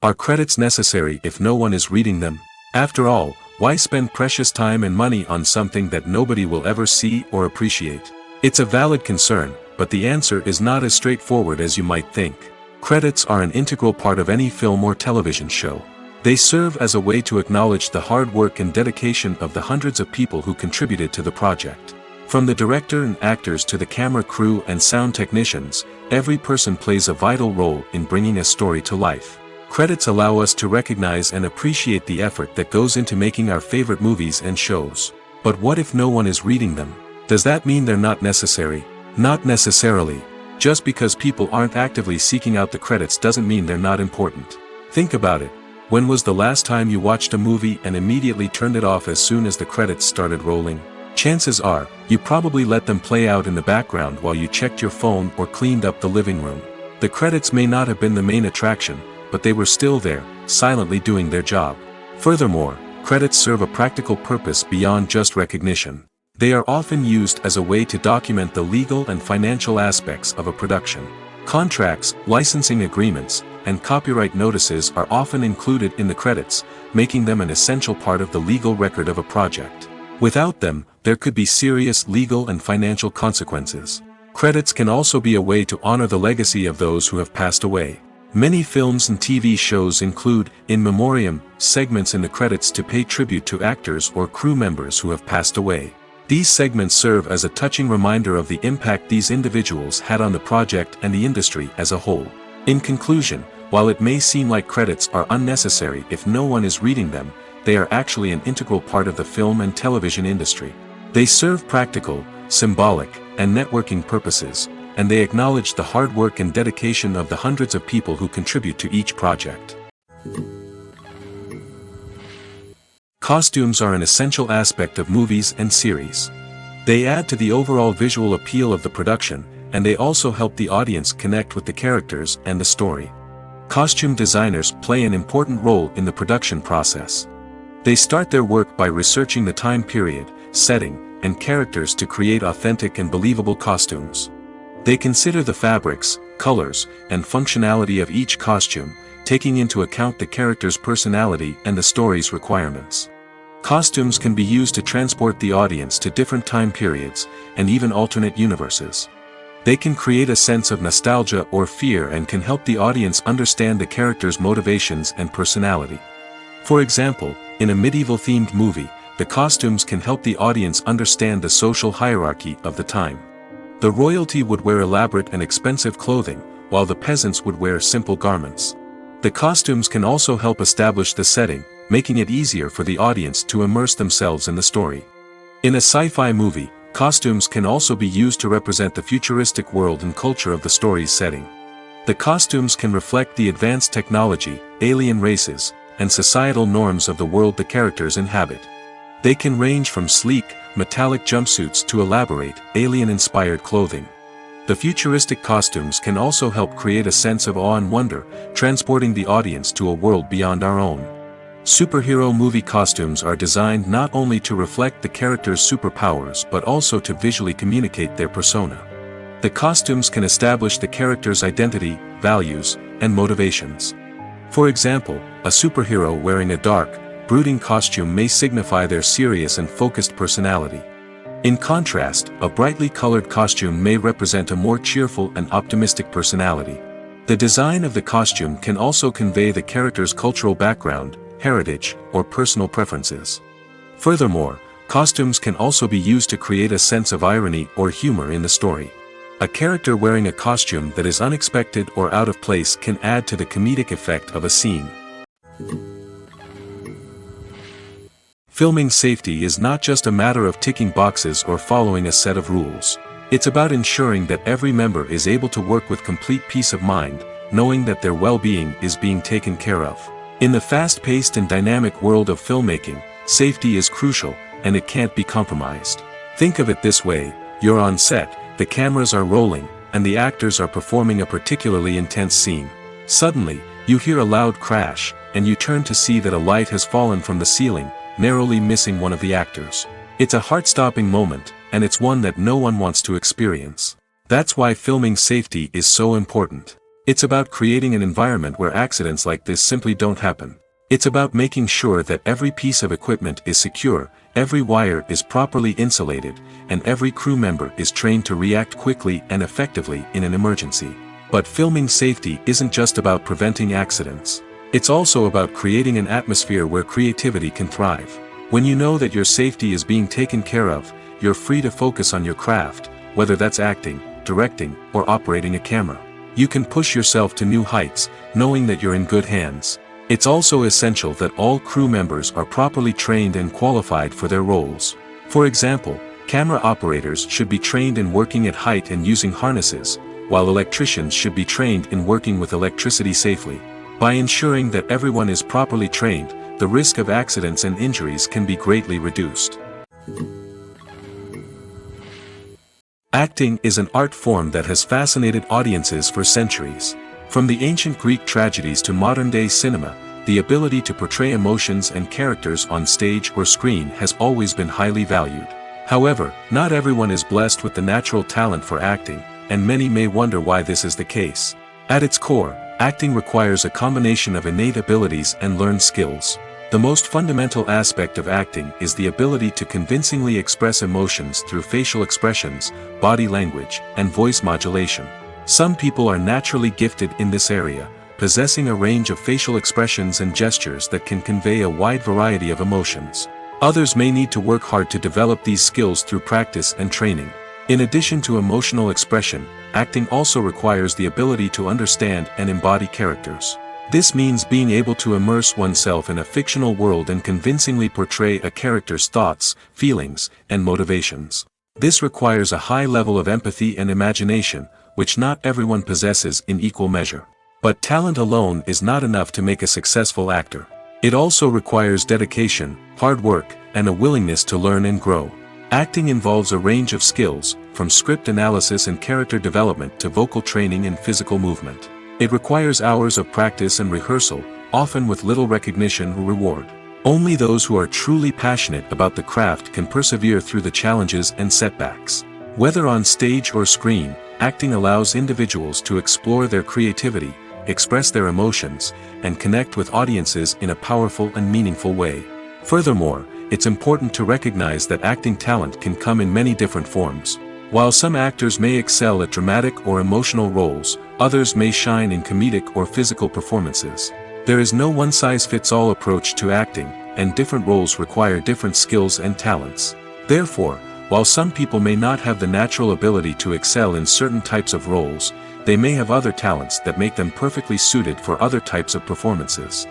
Are credits necessary if no one is reading them? After all, why spend precious time and money on something that nobody will ever see or appreciate? It's a valid concern, but the answer is not as straightforward as you might think. Credits are an integral part of any film or television show. They serve as a way to acknowledge the hard work and dedication of the hundreds of people who contributed to the project. From the director and actors to the camera crew and sound technicians, every person plays a vital role in bringing a story to life. Credits allow us to recognize and appreciate the effort that goes into making our favorite movies and shows. But what if no one is reading them? Does that mean they're not necessary? Not necessarily. Just because people aren't actively seeking out the credits doesn't mean they're not important. Think about it. When was the last time you watched a movie and immediately turned it off as soon as the credits started rolling? Chances are, you probably let them play out in the background while you checked your phone or cleaned up the living room. The credits may not have been the main attraction, but they were still there, silently doing their job. Furthermore, credits serve a practical purpose beyond just recognition. They are often used as a way to document the legal and financial aspects of a production. Contracts, licensing agreements, and copyright notices are often included in the credits, making them an essential part of the legal record of a project. Without them, there could be serious legal and financial consequences. Credits can also be a way to honor the legacy of those who have passed away. Many films and TV shows include, in memoriam, segments in the credits to pay tribute to actors or crew members who have passed away. These segments serve as a touching reminder of the impact these individuals had on the project and the industry as a whole. In conclusion, while it may seem like credits are unnecessary if no one is reading them, they are actually an integral part of the film and television industry. They serve practical, symbolic, and networking purposes, and they acknowledge the hard work and dedication of the hundreds of people who contribute to each project. Costumes are an essential aspect of movies and series. They add to the overall visual appeal of the production, and they also help the audience connect with the characters and the story. Costume designers play an important role in the production process. They start their work by researching the time period, setting, and characters to create authentic and believable costumes. They consider the fabrics, colors, and functionality of each costume, taking into account the character's personality and the story's requirements. Costumes can be used to transport the audience to different time periods, and even alternate universes. They can create a sense of nostalgia or fear and can help the audience understand the character's motivations and personality. For example, in a medieval-themed movie, the costumes can help the audience understand the social hierarchy of the time. The royalty would wear elaborate and expensive clothing, while the peasants would wear simple garments. The costumes can also help establish the setting, making it easier for the audience to immerse themselves in the story. In a sci-fi movie, costumes can also be used to represent the futuristic world and culture of the story's setting. The costumes can reflect the advanced technology, alien races, and societal norms of the world the characters inhabit. They can range from sleek, metallic jumpsuits to elaborate, alien-inspired clothing. The futuristic costumes can also help create a sense of awe and wonder, transporting the audience to a world beyond our own. Superhero movie costumes are designed not only to reflect the character's superpowers but also to visually communicate their persona. The costumes can establish the character's identity, values, and motivations. For example, a superhero wearing a dark, brooding costume may signify their serious and focused personality. In contrast, a brightly colored costume may represent a more cheerful and optimistic personality. The design of the costume can also convey the character's cultural background, heritage, or personal preferences. Furthermore, costumes can also be used to create a sense of irony or humor in the story. A character wearing a costume that is unexpected or out of place can add to the comedic effect of a scene. Filming safety is not just a matter of ticking boxes or following a set of rules. It's about ensuring that every member is able to work with complete peace of mind, knowing that their well-being is being taken care of. In the fast-paced and dynamic world of filmmaking, safety is crucial, and it can't be compromised. Think of it this way: you're on set, the cameras are rolling, and the actors are performing a particularly intense scene. Suddenly, you hear a loud crash, and you turn to see that a light has fallen from the ceiling, narrowly missing one of the actors. It's a heart-stopping moment, and it's one that no one wants to experience. That's why filming safety is so important. It's about creating an environment where accidents like this simply don't happen. It's about making sure that every piece of equipment is secure, every wire is properly insulated, and every crew member is trained to react quickly and effectively in an emergency. But filming safety isn't just about preventing accidents. It's also about creating an atmosphere where creativity can thrive. When you know that your safety is being taken care of, you're free to focus on your craft, whether that's acting, directing, or operating a camera. You can push yourself to new heights, knowing that you're in good hands. It's also essential that all crew members are properly trained and qualified for their roles. For example, camera operators should be trained in working at height and using harnesses, while electricians should be trained in working with electricity safely. By ensuring that everyone is properly trained, the risk of accidents and injuries can be greatly reduced. Acting is an art form that has fascinated audiences for centuries. From the ancient Greek tragedies to modern-day cinema, the ability to portray emotions and characters on stage or screen has always been highly valued. However, not everyone is blessed with the natural talent for acting, and many may wonder why this is the case. At its core, acting requires a combination of innate abilities and learned skills. The most fundamental aspect of acting is the ability to convincingly express emotions through facial expressions, body language, and voice modulation. Some people are naturally gifted in this area, possessing a range of facial expressions and gestures that can convey a wide variety of emotions. Others may need to work hard to develop these skills through practice and training. In addition to emotional expression, acting also requires the ability to understand and embody characters. This means being able to immerse oneself in a fictional world and convincingly portray a character's thoughts, feelings, and motivations. This requires a high level of empathy and imagination, which not everyone possesses in equal measure. But talent alone is not enough to make a successful actor. It also requires dedication, hard work, and a willingness to learn and grow. Acting involves a range of skills, from script analysis and character development to vocal training and physical movement. It requires hours of practice and rehearsal, often with little recognition or reward. Only those who are truly passionate about the craft can persevere through the challenges and setbacks. Whether on stage or screen, acting allows individuals to explore their creativity, express their emotions, and connect with audiences in a powerful and meaningful way. Furthermore, it's important to recognize that acting talent can come in many different forms. While some actors may excel at dramatic or emotional roles, others may shine in comedic or physical performances. There is no one-size-fits-all approach to acting, and different roles require different skills and talents. Therefore, while some people may not have the natural ability to excel in certain types of roles, they may have other talents that make them perfectly suited for other types of performances.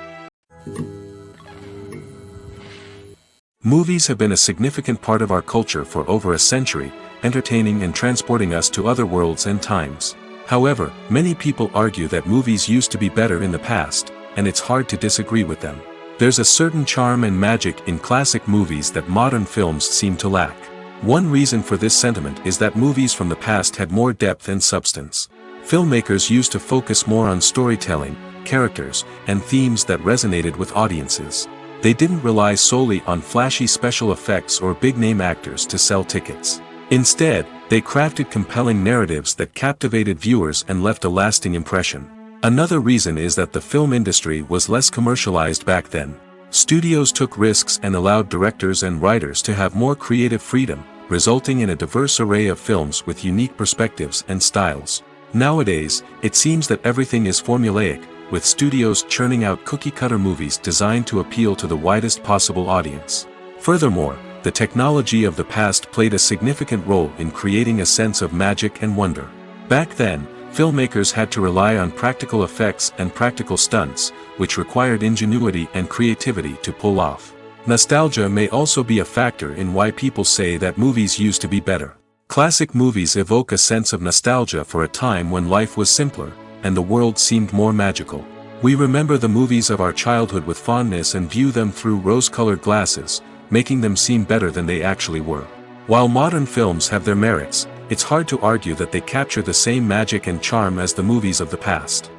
Movies have been a significant part of our culture for over a century, entertaining and transporting us to other worlds and times. However, many people argue that movies used to be better in the past, and it's hard to disagree with them. There's a certain charm and magic in classic movies that modern films seem to lack. One reason for this sentiment is that movies from the past had more depth and substance. Filmmakers used to focus more on storytelling, characters, and themes that resonated with audiences. They didn't rely solely on flashy special effects or big-name actors to sell tickets. Instead, they crafted compelling narratives that captivated viewers and left a lasting impression. Another reason is that the film industry was less commercialized back then. Studios took risks and allowed directors and writers to have more creative freedom, resulting in a diverse array of films with unique perspectives and styles. Nowadays, it seems that everything is formulaic, with studios churning out cookie-cutter movies designed to appeal to the widest possible audience. Furthermore, the technology of the past played a significant role in creating a sense of magic and wonder. Back then, filmmakers had to rely on practical effects and practical stunts, which required ingenuity and creativity to pull off. Nostalgia may also be a factor in why people say that movies used to be better. Classic movies evoke a sense of nostalgia for a time when life was simpler, and the world seemed more magical. We remember the movies of our childhood with fondness and view them through rose-colored glasses, making them seem better than they actually were. While modern films have their merits, it's hard to argue that they capture the same magic and charm as the movies of the past.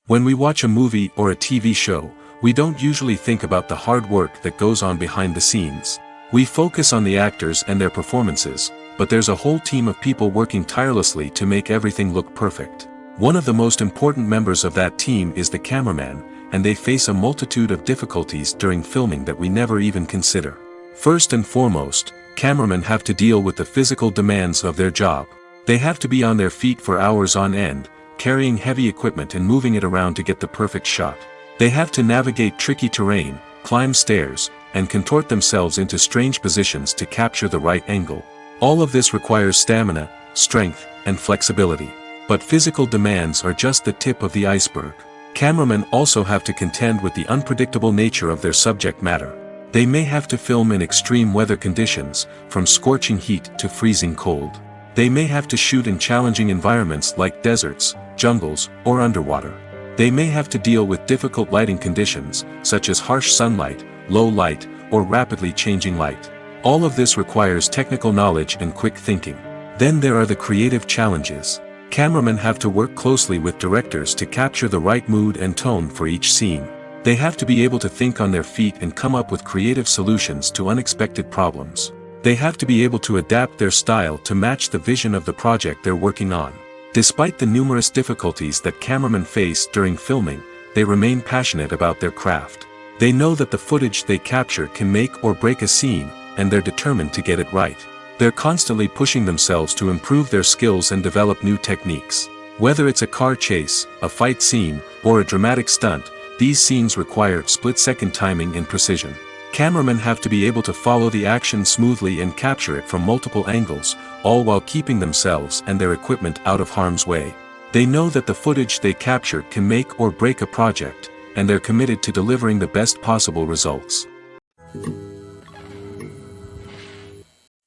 When we watch a movie or a TV show, we don't usually think about the hard work that goes on behind the scenes. We focus on the actors and their performances, but there's a whole team of people working tirelessly to make everything look perfect. One of the most important members of that team is the cameraman, and they face a multitude of difficulties during filming that we never even consider. First and foremost, cameramen have to deal with the physical demands of their job. They have to be on their feet for hours on end, carrying heavy equipment and moving it around to get the perfect shot. They have to navigate tricky terrain, climb stairs, and contort themselves into strange positions to capture the right angle. All of this requires stamina, strength, and flexibility. But physical demands are just the tip of the iceberg. Cameramen also have to contend with the unpredictable nature of their subject matter. They may have to film in extreme weather conditions, from scorching heat to freezing cold. They may have to shoot in challenging environments like deserts, jungles, or underwater. They may have to deal with difficult lighting conditions, such as harsh sunlight, low light, or rapidly changing light. All of this requires technical knowledge and quick thinking. Then there are the creative challenges. Cameramen have to work closely with directors to capture the right mood and tone for each scene. They have to be able to think on their feet and come up with creative solutions to unexpected problems. They have to be able to adapt their style to match the vision of the project they're working on. Despite the numerous difficulties that cameramen face during filming, they remain passionate about their craft. They know that the footage they capture can make or break a scene, and they're determined to get it right. They're constantly pushing themselves to improve their skills and develop new techniques. Whether it's a car chase, a fight scene, or a dramatic stunt, these scenes require split-second timing and precision. Cameramen have to be able to follow the action smoothly and capture it from multiple angles, all while keeping themselves and their equipment out of harm's way. They know that the footage they capture can make or break a project, and they're committed to delivering the best possible results.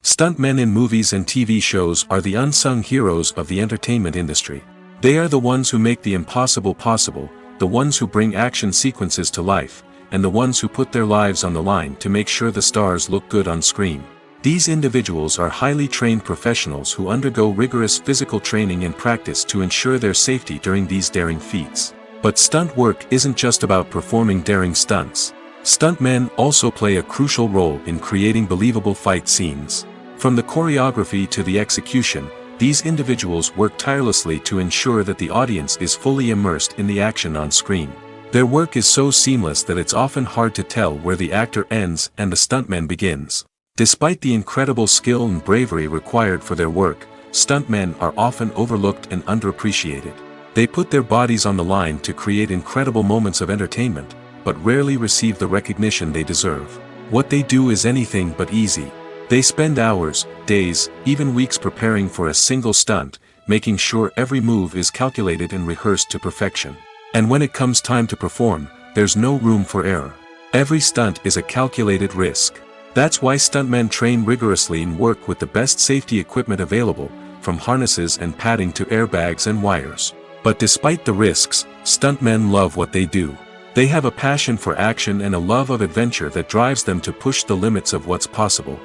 Stuntmen in movies and TV shows are the unsung heroes of the entertainment industry. They are the ones who make the impossible possible, the ones who bring action sequences to life, and the ones who put their lives on the line to make sure the stars look good on screen. These individuals are highly trained professionals who undergo rigorous physical training and practice to ensure their safety during these daring feats. But stunt work isn't just about performing daring stunts. Stuntmen also play a crucial role in creating believable fight scenes. From the choreography to the execution, these individuals work tirelessly to ensure that the audience is fully immersed in the action on screen. Their work is so seamless that it's often hard to tell where the actor ends and the stuntman begins. Despite the incredible skill and bravery required for their work, stuntmen are often overlooked and underappreciated. They put their bodies on the line to create incredible moments of entertainment, but rarely receive the recognition they deserve. What they do is anything but easy. They spend hours, days, even weeks preparing for a single stunt, making sure every move is calculated and rehearsed to perfection. And when it comes time to perform, there's no room for error. Every stunt is a calculated risk. That's why stuntmen train rigorously and work with the best safety equipment available, from harnesses and padding to airbags and wires. But despite the risks, stuntmen love what they do. They have a passion for action and a love of adventure that drives them to push the limits of what's possible.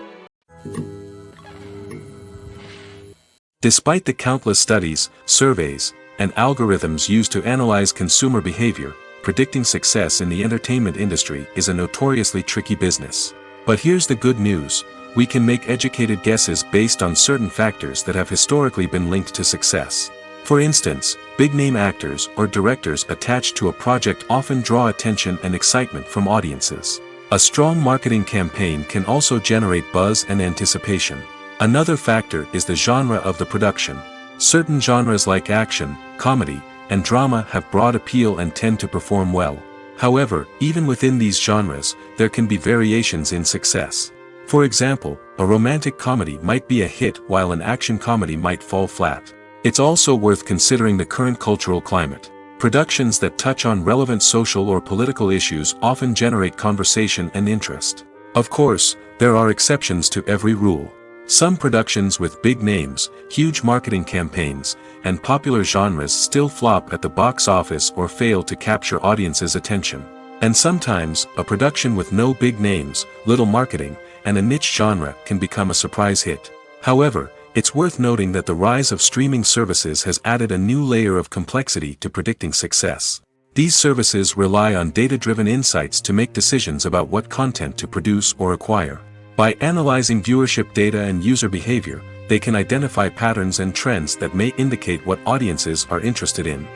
Despite the countless studies, surveys, and algorithms used to analyze consumer behavior, predicting success in the entertainment industry is a notoriously tricky business. But here's the good news: we can make educated guesses based on certain factors that have historically been linked to success. For instance, big-name actors or directors attached to a project often draw attention and excitement from audiences. A strong marketing campaign can also generate buzz and anticipation. Another factor is the genre of the production. Certain genres like action, comedy, and drama have broad appeal and tend to perform well. However, even within these genres, there can be variations in success. For example, a romantic comedy might be a hit while an action comedy might fall flat. It's also worth considering the current cultural climate. Productions that touch on relevant social or political issues often generate conversation and interest. Of course, there are exceptions to every rule. Some productions with big names, huge marketing campaigns, and popular genres still flop at the box office or fail to capture audiences' attention. And sometimes, a production with no big names, little marketing, and a niche genre can become a surprise hit. However, it's worth noting that the rise of streaming services has added a new layer of complexity to predicting success. These services rely on data-driven insights to make decisions about what content to produce or acquire. By analyzing viewership data and user behavior, they can identify patterns and trends that may indicate what audiences are interested in.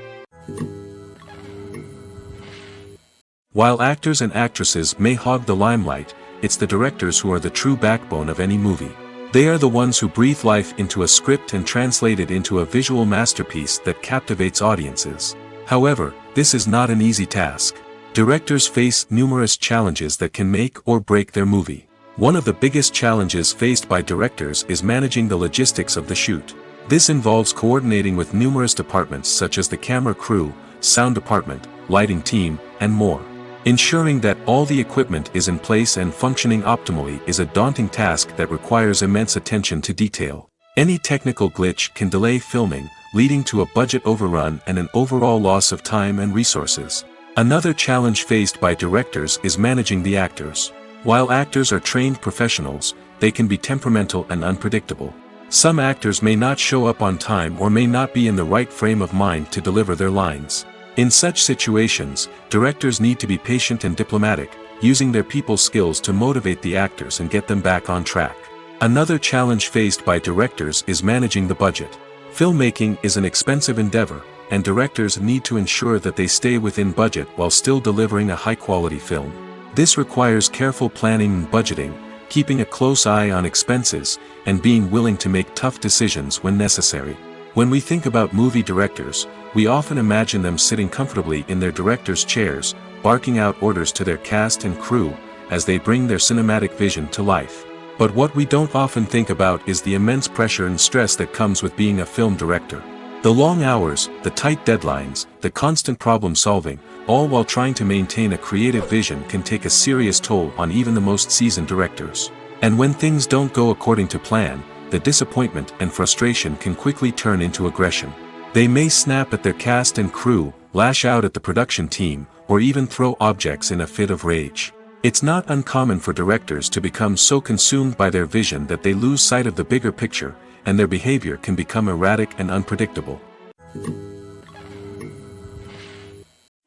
While actors and actresses may hog the limelight, it's the directors who are the true backbone of any movie. They are the ones who breathe life into a script and translate it into a visual masterpiece that captivates audiences. However, this is not an easy task. Directors face numerous challenges that can make or break their movie. One of the biggest challenges faced by directors is managing the logistics of the shoot. This involves coordinating with numerous departments such as the camera crew, sound department, lighting team, and more. Ensuring that all the equipment is in place and functioning optimally is a daunting task that requires immense attention to detail. Any technical glitch can delay filming, leading to a budget overrun and an overall loss of time and resources. Another challenge faced by directors is managing the actors. While actors are trained professionals, they can be temperamental and unpredictable. Some actors may not show up on time or may not be in the right frame of mind to deliver their lines. In such situations, directors need to be patient and diplomatic, using their people skills to motivate the actors and get them back on track. Another challenge faced by directors is managing the budget. Filmmaking is an expensive endeavor, and directors need to ensure that they stay within budget while still delivering a high-quality film. This requires careful planning and budgeting, keeping a close eye on expenses, and being willing to make tough decisions when necessary. When we think about movie directors, we often imagine them sitting comfortably in their director's chairs, barking out orders to their cast and crew, as they bring their cinematic vision to life. But what we don't often think about is the immense pressure and stress that comes with being a film director. The long hours, the tight deadlines, the constant problem solving, all while trying to maintain a creative vision can take a serious toll on even the most seasoned directors. And when things don't go according to plan, the disappointment and frustration can quickly turn into aggression. They may snap at their cast and crew, lash out at the production team, or even throw objects in a fit of rage. It's not uncommon for directors to become so consumed by their vision that they lose sight of the bigger picture, and their behavior can become erratic and unpredictable.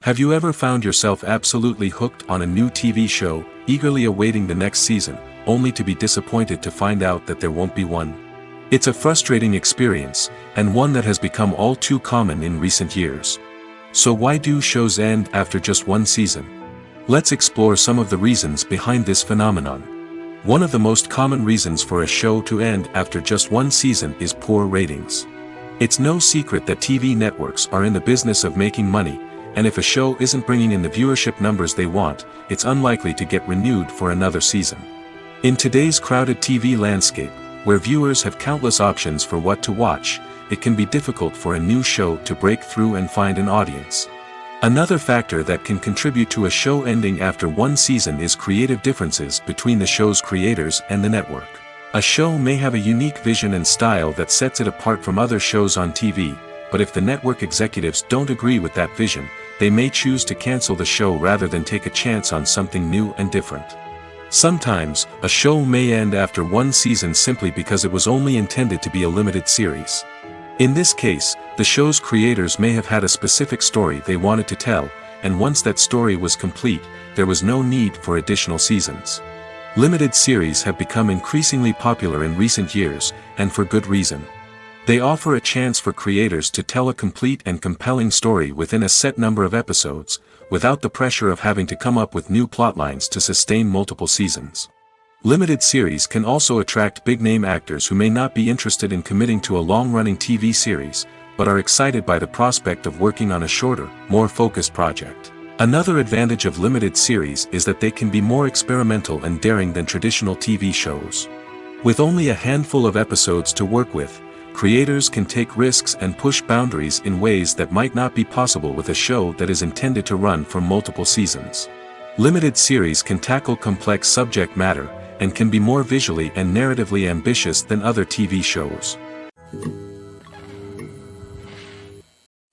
Have you ever found yourself absolutely hooked on a new TV show, eagerly awaiting the next season, only to be disappointed to find out that there won't be one? It's a frustrating experience, and one that has become all too common in recent years. So why do shows end after just one season? Let's explore some of the reasons behind this phenomenon. One of the most common reasons for a show to end after just one season is poor ratings. It's no secret that TV networks are in the business of making money, and if a show isn't bringing in the viewership numbers they want, it's unlikely to get renewed for another season. In today's crowded TV landscape, where viewers have countless options for what to watch, it can be difficult for a new show to break through and find an audience. Another factor that can contribute to a show ending after one season is creative differences between the show's creators and the network. A show may have a unique vision and style that sets it apart from other shows on TV, but if the network executives don't agree with that vision, they may choose to cancel the show rather than take a chance on something new and different. Sometimes, a show may end after one season simply because it was only intended to be a limited series. In this case, the show's creators may have had a specific story they wanted to tell, and once that story was complete, there was no need for additional seasons. Limited series have become increasingly popular in recent years, and for good reason. They offer a chance for creators to tell a complete and compelling story within a set number of episodes, without the pressure of having to come up with new plotlines to sustain multiple seasons. Limited series can also attract big-name actors who may not be interested in committing to a long-running TV series, but are excited by the prospect of working on a shorter, more focused project. Another advantage of limited series is that they can be more experimental and daring than traditional TV shows. With only a handful of episodes to work with, creators can take risks and push boundaries in ways that might not be possible with a show that is intended to run for multiple seasons. Limited series can tackle complex subject matter, and can be more visually and narratively ambitious than other TV shows.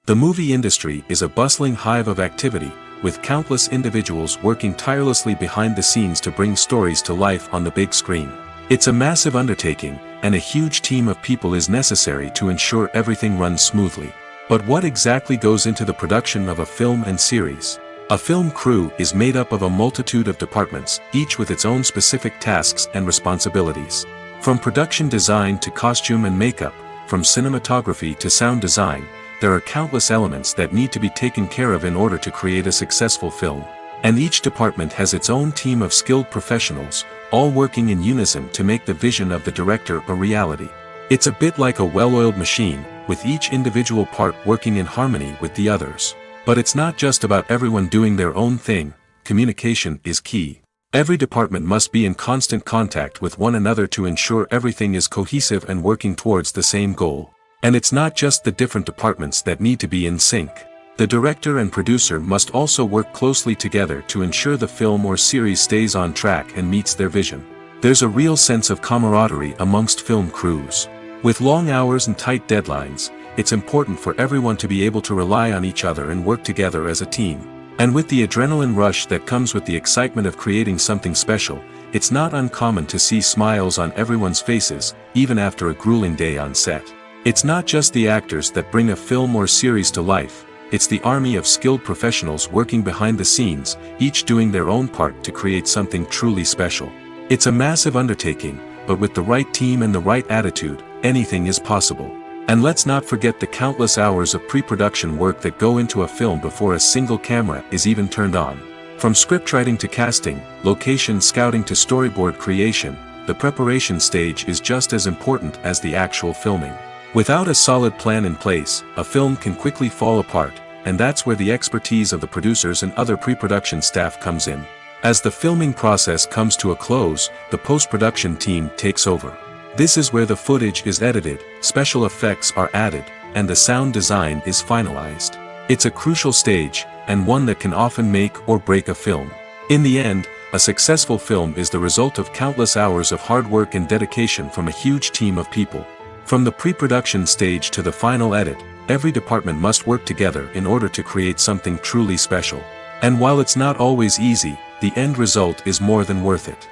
The movie industry is a bustling hive of activity, with countless individuals working tirelessly behind the scenes to bring stories to life on the big screen. It's a massive undertaking, and a huge team of people is necessary to ensure everything runs smoothly. But what exactly goes into the production of a film and series? A film crew is made up of a multitude of departments, each with its own specific tasks and responsibilities. From production design to costume and makeup, from cinematography to sound design, there are countless elements that need to be taken care of in order to create a successful film. And each department has its own team of skilled professionals, all working in unison to make the vision of the director a reality. It's a bit like a well-oiled machine, with each individual part working in harmony with the others. But it's not just about everyone doing their own thing. Communication is key. Every department must be in constant contact with one another to ensure everything is cohesive and working towards the same goal. And it's not just the different departments that need to be in sync. The director and producer must also work closely together to ensure the film or series stays on track and meets their vision. There's a real sense of camaraderie amongst film crews. With long hours and tight deadlines, it's important for everyone to be able to rely on each other and work together as a team. And with the adrenaline rush that comes with the excitement of creating something special, it's not uncommon to see smiles on everyone's faces, even after a grueling day on set. It's not just the actors that bring a film or series to life, it's the army of skilled professionals working behind the scenes, each doing their own part to create something truly special. It's a massive undertaking, but with the right team and the right attitude, anything is possible. And let's not forget the countless hours of pre-production work that go into a film before a single camera is even turned on. From scriptwriting to casting, location scouting to storyboard creation, the preparation stage is just as important as the actual filming. Without a solid plan in place, a film can quickly fall apart, and that's where the expertise of the producers and other pre-production staff comes in. As the filming process comes to a close, the post-production team takes over. This is where the footage is edited, special effects are added, and the sound design is finalized. It's a crucial stage, and one that can often make or break a film. In the end, a successful film is the result of countless hours of hard work and dedication from a huge team of people. From the pre-production stage to the final edit, every department must work together in order to create something truly special. And while it's not always easy, the end result is more than worth it.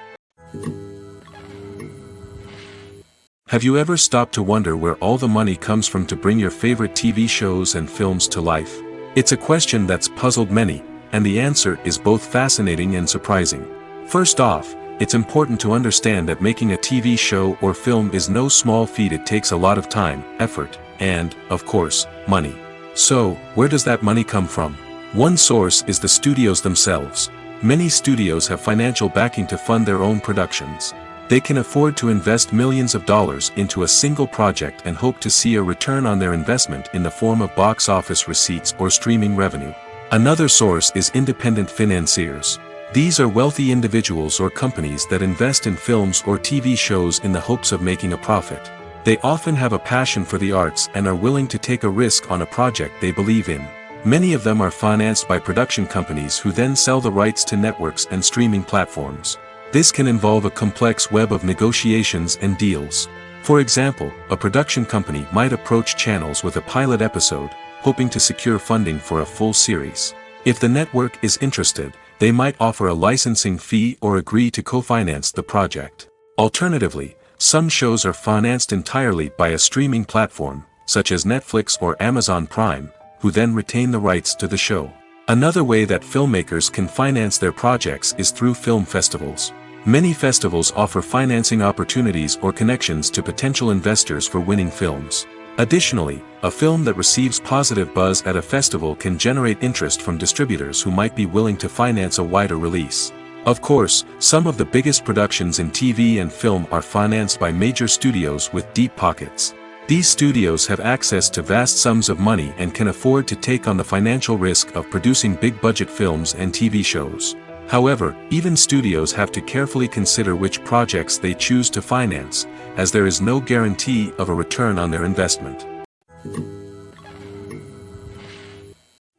Have you ever stopped to wonder where all the money comes from to bring your favorite TV shows and films to life? It's a question that's puzzled many, and the answer is both fascinating and surprising. First off, it's important to understand that making a TV show or film is no small feat. It takes a lot of time, effort, and, of course, money. So, where does that money come from? One source is the studios themselves. Many studios have financial backing to fund their own productions. They can afford to invest millions of dollars into a single project and hope to see a return on their investment in the form of box office receipts or streaming revenue. Another source is independent financiers. These are wealthy individuals or companies that invest in films or TV shows in the hopes of making a profit. They often have a passion for the arts and are willing to take a risk on a project they believe in. Many of them are financed by production companies who then sell the rights to networks and streaming platforms. This can involve a complex web of negotiations and deals. For example, a production company might approach channels with a pilot episode, hoping to secure funding for a full series. If the network is interested, they might offer a licensing fee or agree to co-finance the project. Alternatively, some shows are financed entirely by a streaming platform, such as Netflix or Amazon Prime, who then retain the rights to the show. Another way that filmmakers can finance their projects is through film festivals. Many festivals offer financing opportunities or connections to potential investors for winning films. Additionally, a film that receives positive buzz at a festival can generate interest from distributors who might be willing to finance a wider release. Of course, some of the biggest productions in TV and film are financed by major studios with deep pockets. These studios have access to vast sums of money and can afford to take on the financial risk of producing big-budget films and TV shows. However, even studios have to carefully consider which projects they choose to finance, as there is no guarantee of a return on their investment.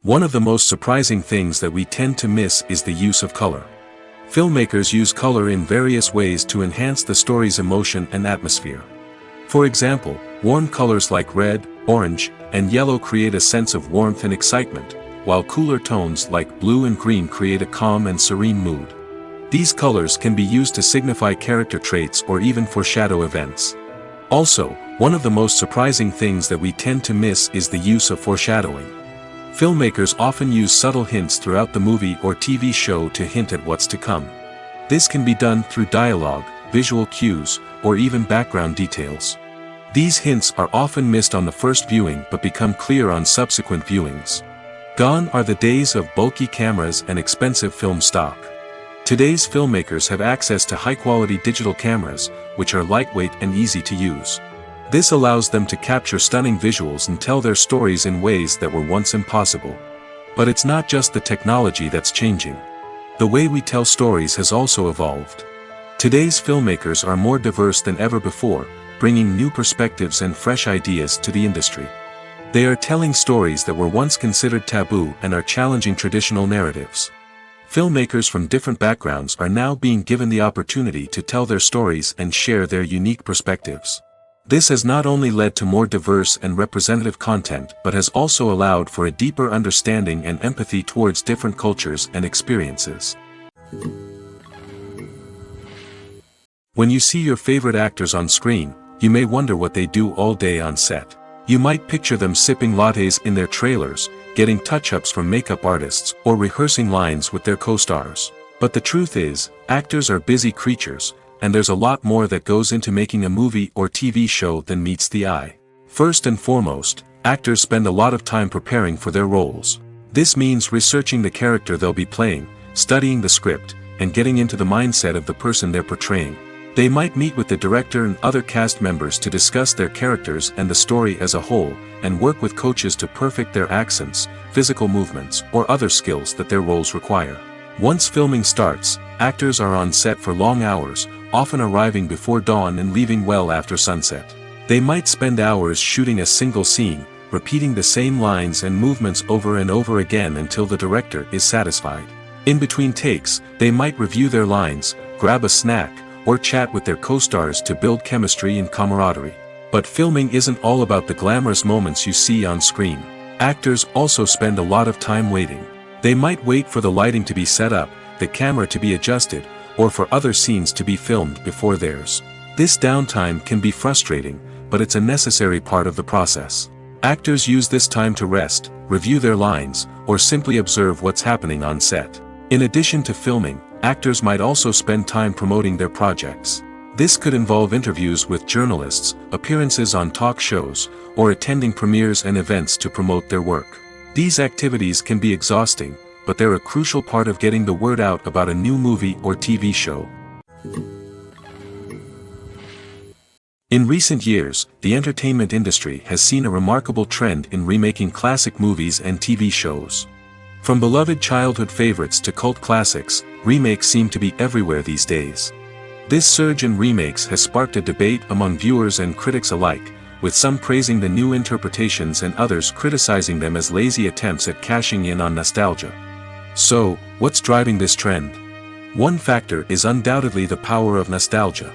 One of the most surprising things that we tend to miss is the use of color. Filmmakers use color in various ways to enhance the story's emotion and atmosphere. For example, warm colors like red, orange, and yellow create a sense of warmth and excitement, while cooler tones like blue and green create a calm and serene mood. These colors can be used to signify character traits or even foreshadow events. Also, one of the most surprising things that we tend to miss is the use of foreshadowing. Filmmakers often use subtle hints throughout the movie or TV show to hint at what's to come. This can be done through dialogue, visual cues, or even background details. These hints are often missed on the first viewing but become clear on subsequent viewings. Gone are the days of bulky cameras and expensive film stock. Today's filmmakers have access to high-quality digital cameras, which are lightweight and easy to use. This allows them to capture stunning visuals and tell their stories in ways that were once impossible. But it's not just the technology that's changing. The way we tell stories has also evolved. Today's filmmakers are more diverse than ever before, bringing new perspectives and fresh ideas to the industry. They are telling stories that were once considered taboo and are challenging traditional narratives. Filmmakers from different backgrounds are now being given the opportunity to tell their stories and share their unique perspectives. This has not only led to more diverse and representative content but has also allowed for a deeper understanding and empathy towards different cultures and experiences. When you see your favorite actors on screen, you may wonder what they do all day on set. You might picture them sipping lattes in their trailers, getting touch-ups from makeup artists, or rehearsing lines with their co-stars. But the truth is, actors are busy creatures, and there's a lot more that goes into making a movie or TV show than meets the eye. First and foremost, actors spend a lot of time preparing for their roles. This means researching the character they'll be playing, studying the script, and getting into the mindset of the person they're portraying. They might meet with the director and other cast members to discuss their characters and the story as a whole, and work with coaches to perfect their accents, physical movements, or other skills that their roles require. Once filming starts, actors are on set for long hours, often arriving before dawn and leaving well after sunset. They might spend hours shooting a single scene, repeating the same lines and movements over and over again until the director is satisfied. In between takes, they might review their lines, grab a snack, or chat with their co-stars to build chemistry and camaraderie. But filming isn't all about the glamorous moments you see on screen. Actors also spend a lot of time waiting. They might wait for the lighting to be set up, the camera to be adjusted, or for other scenes to be filmed before theirs. This downtime can be frustrating, but it's a necessary part of the process. Actors use this time to rest, review their lines, or simply observe what's happening on set. In addition to filming, actors might also spend time promoting their projects. This could involve interviews with journalists, appearances on talk shows, or attending premieres and events to promote their work. These activities can be exhausting, but they're a crucial part of getting the word out about a new movie or TV show. In recent years, the entertainment industry has seen a remarkable trend in remaking classic movies and TV shows. From beloved childhood favorites to cult classics, remakes seem to be everywhere these days. This surge in remakes has sparked a debate among viewers and critics alike, with some praising the new interpretations and others criticizing them as lazy attempts at cashing in on nostalgia. So, what's driving this trend? One factor is undoubtedly the power of nostalgia.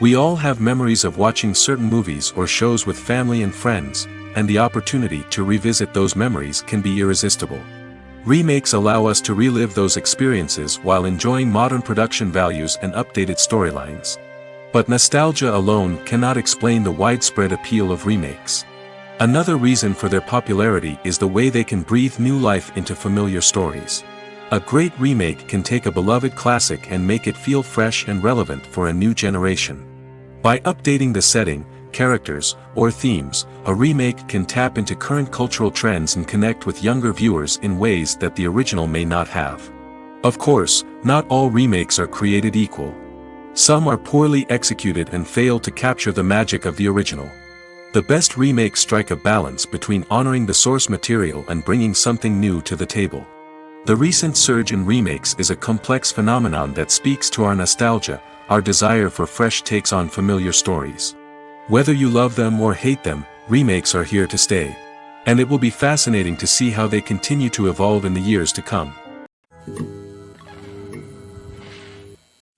We all have memories of watching certain movies or shows with family and friends, and the opportunity to revisit those memories can be irresistible. Remakes allow us to relive those experiences while enjoying modern production values and updated storylines. But nostalgia alone cannot explain the widespread appeal of remakes. Another reason for their popularity is the way they can breathe new life into familiar stories. A great remake can take a beloved classic and make it feel fresh and relevant for a new generation. By updating the setting, characters, or themes, a remake can tap into current cultural trends and connect with younger viewers in ways that the original may not have. Of course, not all remakes are created equal. Some are poorly executed and fail to capture the magic of the original. The best remakes strike a balance between honoring the source material and bringing something new to the table. The recent surge in remakes is a complex phenomenon that speaks to our nostalgia, our desire for fresh takes on familiar stories. Whether you love them or hate them, remakes are here to stay. And it will be fascinating to see how they continue to evolve in the years to come.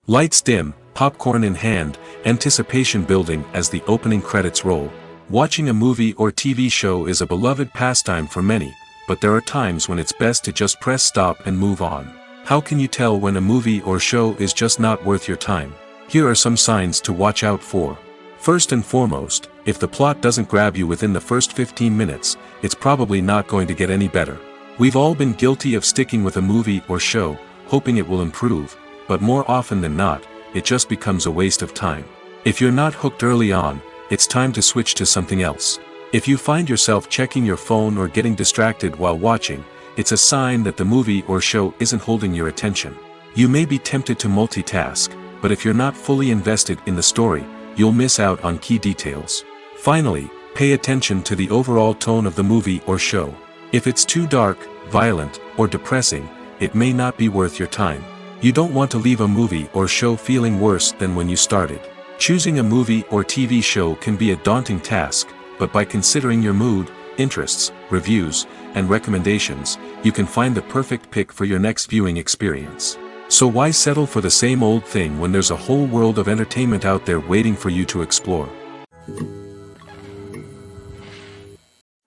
Lights dim, popcorn in hand, anticipation building as the opening credits roll. Watching a movie or TV show is a beloved pastime for many, but there are times when it's best to just press stop and move on. How can you tell when a movie or show is just not worth your time? Here are some signs to watch out for. First and foremost, if the plot doesn't grab you within the first 15 minutes, it's probably not going to get any better. We've all been guilty of sticking with a movie or show, hoping it will improve, but more often than not, it just becomes a waste of time. If you're not hooked early on, it's time to switch to something else. If you find yourself checking your phone or getting distracted while watching, it's a sign that the movie or show isn't holding your attention. You may be tempted to multitask, but if you're not fully invested in the story, you'll miss out on key details. Finally, pay attention to the overall tone of the movie or show. If it's too dark, violent, or depressing, it may not be worth your time. You don't want to leave a movie or show feeling worse than when you started. Choosing a movie or TV show can be a daunting task, but by considering your mood, interests, reviews, and recommendations, you can find the perfect pick for your next viewing experience. So why settle for the same old thing when there's a whole world of entertainment out there waiting for you to explore?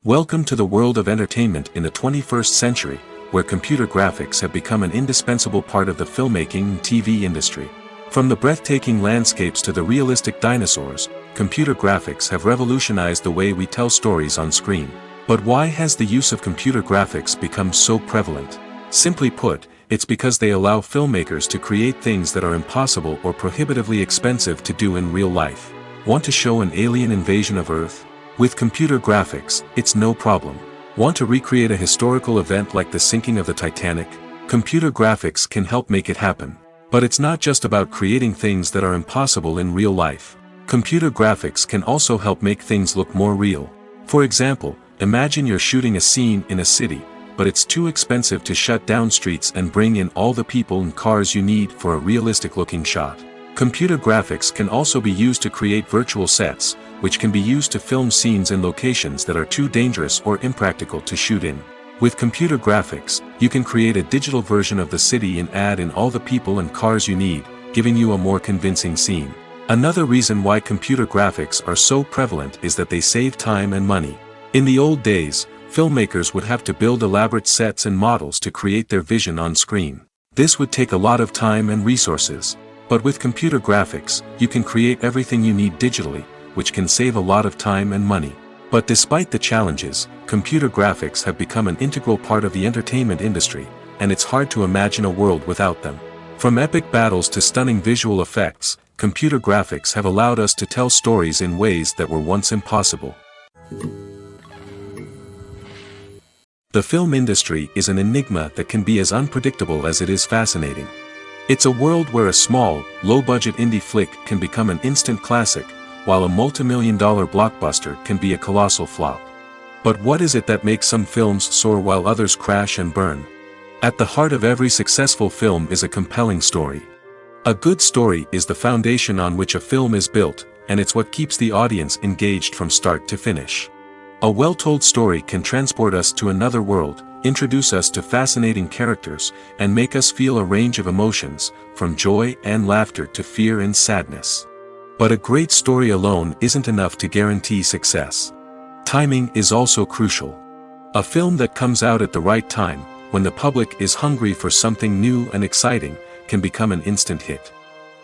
Welcome to the world of entertainment in the 21st century, where computer graphics have become an indispensable part of the filmmaking and TV industry. From the breathtaking landscapes to the realistic dinosaurs, computer graphics have revolutionized the way we tell stories on screen. But why has the use of computer graphics become so prevalent? Simply put, It's because they allow filmmakers to create things that are impossible or prohibitively expensive to do in real life. Want to show an alien invasion of Earth? With computer graphics, it's no problem. Want to recreate a historical event like the sinking of the Titanic? Computer graphics can help make it happen. But it's not just about creating things that are impossible in real life. Computer graphics can also help make things look more real. For example, imagine you're shooting a scene in a city, but it's too expensive to shut down streets and bring in all the people and cars you need for a realistic-looking shot. Computer graphics can also be used to create virtual sets, which can be used to film scenes in locations that are too dangerous or impractical to shoot in. With computer graphics, you can create a digital version of the city and add in all the people and cars you need, giving you a more convincing scene. Another reason why computer graphics are so prevalent is that they save time and money. In the old days, filmmakers would have to build elaborate sets and models to create their vision on screen. This would take a lot of time and resources. But with computer graphics, you can create everything you need digitally, which can save a lot of time and money. But despite the challenges, computer graphics have become an integral part of the entertainment industry, and it's hard to imagine a world without them. From epic battles to stunning visual effects, computer graphics have allowed us to tell stories in ways that were once impossible. The film industry is an enigma that can be as unpredictable as it is fascinating. It's a world where a small, low-budget indie flick can become an instant classic, while a multi-million-dollar blockbuster can be a colossal flop. But what is it that makes some films soar while others crash and burn? At the heart of every successful film is a compelling story. A good story is the foundation on which a film is built, and it's what keeps the audience engaged from start to finish. A well-told story can transport us to another world, introduce us to fascinating characters, and make us feel a range of emotions, from joy and laughter to fear and sadness. But a great story alone isn't enough to guarantee success. Timing is also crucial. A film that comes out at the right time, when the public is hungry for something new and exciting, can become an instant hit.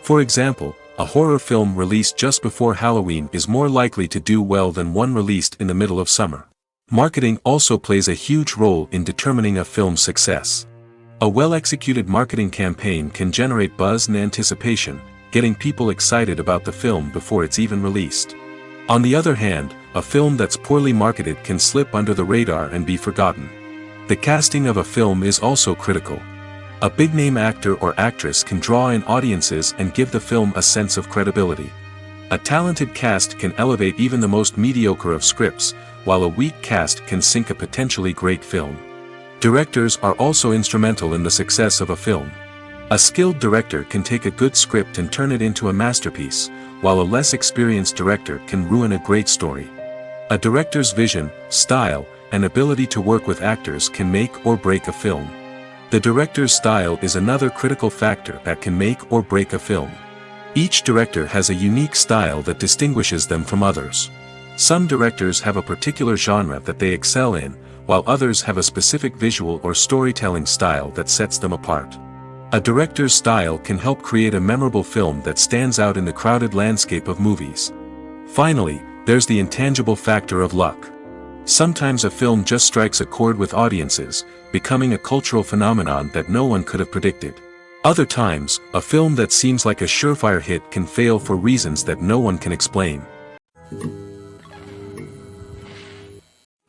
For example, a horror film released just before Halloween is more likely to do well than one released in the middle of summer. Marketing also plays a huge role in determining a film's success. A well-executed marketing campaign can generate buzz and anticipation, getting people excited about the film before it's even released. On the other hand, a film that's poorly marketed can slip under the radar and be forgotten. The casting of a film is also critical. A big-name actor or actress can draw in audiences and give the film a sense of credibility. A talented cast can elevate even the most mediocre of scripts, while a weak cast can sink a potentially great film. Directors are also instrumental in the success of a film. A skilled director can take a good script and turn it into a masterpiece, while a less experienced director can ruin a great story. A director's vision, style, and ability to work with actors can make or break a film. The director's style is another critical factor that can make or break a film. Each director has a unique style that distinguishes them from others. Some directors have a particular genre that they excel in, while others have a specific visual or storytelling style that sets them apart. A director's style can help create a memorable film that stands out in the crowded landscape of movies. Finally, there's the intangible factor of luck. Sometimes a film just strikes a chord with audiences, becoming a cultural phenomenon that no one could have predicted. Other times, a film that seems like a surefire hit can fail for reasons that no one can explain.